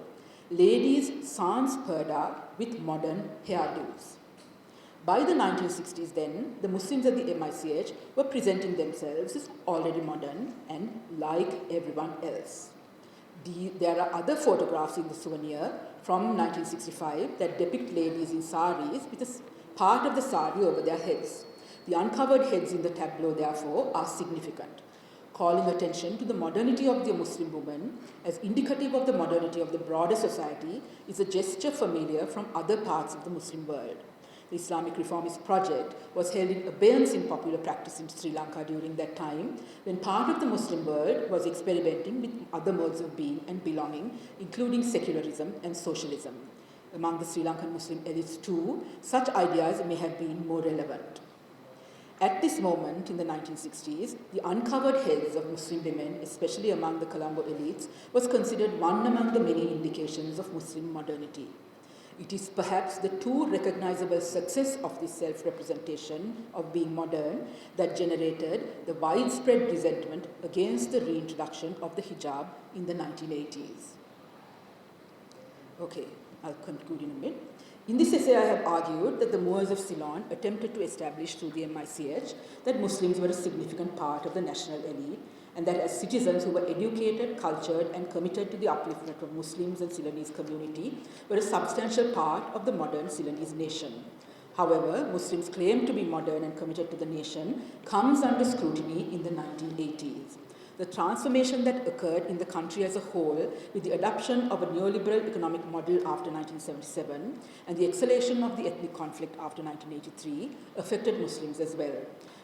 "Ladies sans purdah with modern hairdos." By the 1960s then, the Muslims at the MICH were presenting themselves as already modern and like everyone else. There are other photographs in the souvenir from 1965 that depict ladies in saris with a part of the sari over their heads. The uncovered heads in the tableau, therefore, are significant. calling attention to the modernity of the Muslim woman as indicative of the modernity of the broader society is a gesture familiar from other parts of the Muslim world. The Islamic reformist project was held in abeyance in popular practice in Sri Lanka during that time, when part of the Muslim world was experimenting with other modes of being and belonging, including secularism and socialism. Among the Sri Lankan Muslim elites too, such ideas may have been more relevant. At this moment in the 1960s, the uncovered heads of Muslim women, especially among the Colombo elites, was considered one among the many indications of Muslim modernity. It is perhaps the too recognizable success of this self-representation of being modern that generated the widespread resentment against the reintroduction of the hijab in the 1980s. Okay, I'll conclude in a minute. In this essay, I have argued that the Moors of Ceylon attempted to establish through the MICH that Muslims were a significant part of the national elite, and that as citizens who were educated, cultured, and committed to the upliftment of Muslims and Ceylonese community were a substantial part of the modern Ceylonese nation. However, Muslims' claim to be modern and committed to the nation comes under scrutiny in the 1980s. The transformation that occurred in the country as a whole with the adoption of a neoliberal economic model after 1977 and the escalation of the ethnic conflict after 1983 affected Muslims as well.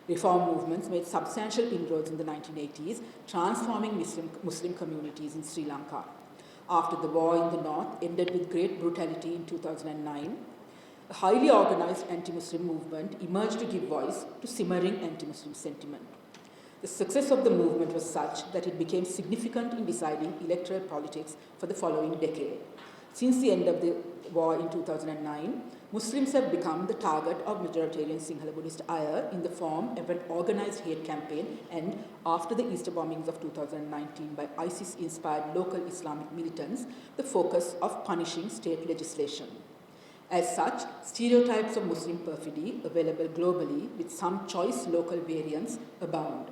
Reform movements made substantial inroads in the 1980s, transforming Muslim communities in Sri Lanka. After the war in the north ended with great brutality in 2009, a highly organized anti-Muslim movement emerged to give voice to simmering anti-Muslim sentiment. The success of the movement was such that it became significant in deciding electoral politics for the following decade. Since the end of the war in 2009, Muslims have become the target of majoritarian Sinhala Buddhist ire in the form of an organized hate campaign and, after the Easter bombings of 2019 by ISIS-inspired local Islamic militants, the focus of punishing state legislation. As such, stereotypes of Muslim perfidy available globally with some choice local variants abound.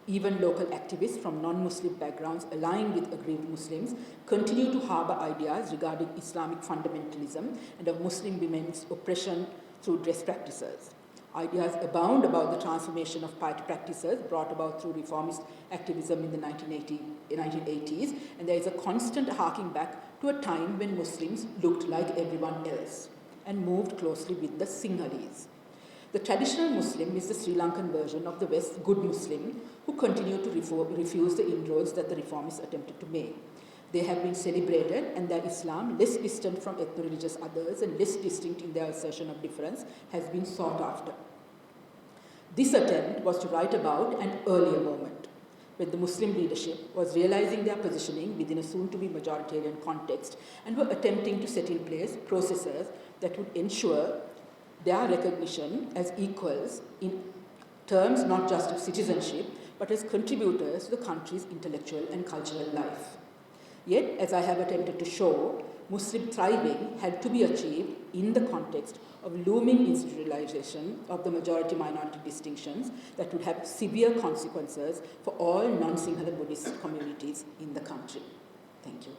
Even local activists from non-Muslim backgrounds aligned with aggrieved Muslims continue to harbor ideas regarding Islamic fundamentalism and of Muslim women's oppression through dress practices. Ideas abound about the transformation of piety practices brought about through reformist activism in the 1980s, and there is a constant harking back to a time when Muslims looked like everyone else and moved closely with the Sinhalese. The traditional Muslim is the Sri Lankan version of the West good Muslim who continue to refuse the inroads that the reformists attempted to make. They have been celebrated, and their Islam, less distant from ethno-religious others and less distinct in their assertion of difference, has been sought after. This attempt was to write about an earlier moment, when the Muslim leadership was realizing their positioning within a soon-to-be majoritarian context and were attempting to set in place processes that would ensure their recognition as equals in terms not just of citizenship, but as contributors to the country's intellectual and cultural life. Yet, as I have attempted to show, Muslim thriving had to be achieved in the context of looming institutionalization of the majority-minority distinctions that would have severe consequences for all non-Sinhala Buddhist communities in the country. Thank you.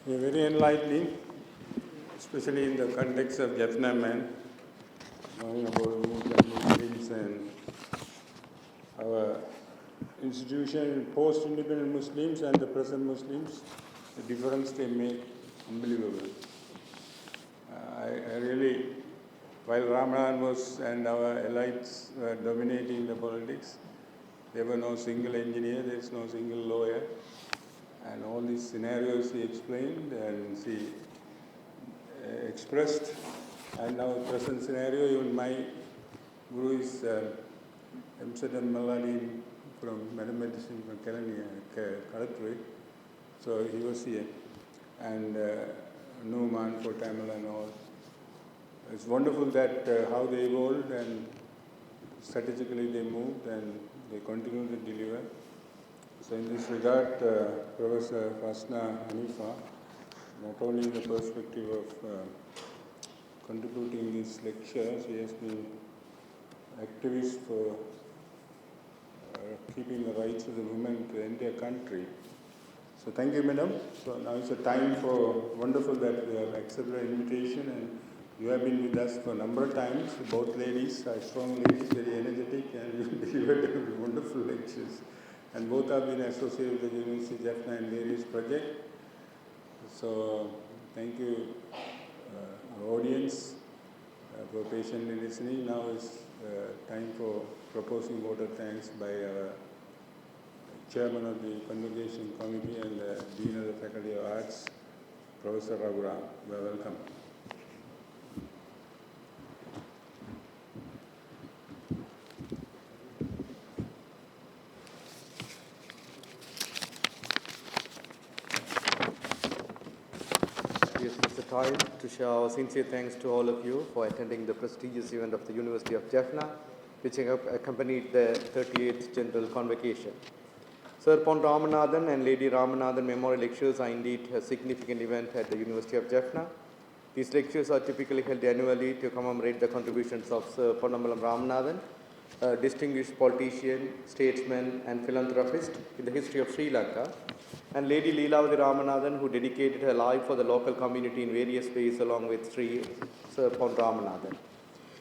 Very enlightening, especially in the context of Jaffna man, knowing about Muslims and our institution, post-independent Muslims and the present Muslims, the difference they make, unbelievable. I really, while Ramanathan was and our elites were dominating the politics, there were no single engineer, there's no single lawyer. And all these scenarios he explained and she expressed. And now present scenario, even my guru is M.M. Malani from mathematician from Kalatri. So he was here. And Numan for Tamil and all. It's wonderful that how they evolved and strategically they moved and they continue to deliver. So in this regard, Professor Fasna Hanifa, not only in the perspective of contributing this lecture, she has been activist for keeping the rights of the women to the entire country. So thank you, madam. So now it's a time for wonderful that you have accepted the invitation and you have been with us for a number of times. Both ladies are strong ladies, very energetic, and you delivered wonderful lectures. And both have been associated with the University of Jaffna in various projects. So thank you, our audience, for patiently listening. Now is time for proposing vote of thanks by our Chairman of the Convocation Committee and Dean of the Faculty of Arts, Professor Raghuram. You are welcome. Yes, it's a time to show our sincere thanks to all of you for attending the prestigious event of the University of Jaffna, which accompanied the 38th General Convocation. Sir Pon Ramanathan and Lady Ramanathan Memorial Lectures are indeed a significant event at the University of Jaffna. These lectures are typically held annually to commemorate the contributions of Sir Ponnambalam Ramanathan, a distinguished politician, statesman and philanthropist in the history of Sri Lanka, and Lady Leelawathy Ramanathan, who dedicated her life for the local community in various ways along with Sir Pon Ramanathan.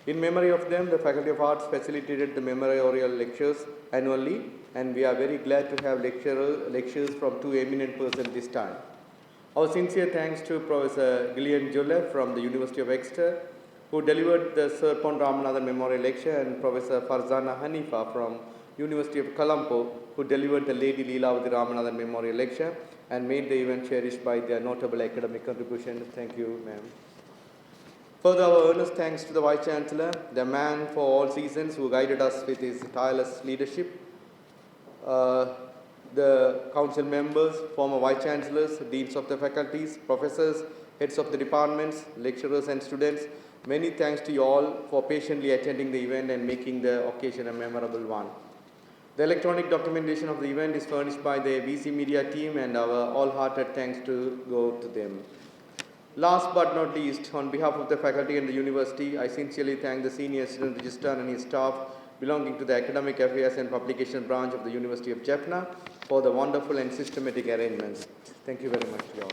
In memory of them, the Faculty of Arts facilitated the memorial lectures annually, and we are very glad to have lectures from two eminent persons this time. Our sincere thanks to Professor Gillian Jolle from the University of Exeter, who delivered the Sir Pon Ramanathan Memorial Lecture, and Professor Farzana Hanifa from University of Colombo, who delivered the Lady Leelawathy Ramanathan Memorial Lecture and made the event cherished by their notable academic contribution. Thank you, ma'am. Further, our earnest thanks to the Vice Chancellor, the man for all seasons who guided us with his tireless leadership, the council members, former Vice Chancellors, Deans of the faculties, professors, heads of the departments, lecturers and students. Many thanks to you all for patiently attending the event and making the occasion a memorable one. The electronic documentation of the event is furnished by the VC Media team, and our all-hearted thanks to go to them. Last but not least, on behalf of the faculty and the university, I sincerely thank the Senior Assistant Registrar and his staff belonging to the Academic Affairs and Publication branch of the University of Jaffna for the wonderful and systematic arrangements. Thank you very much to you all.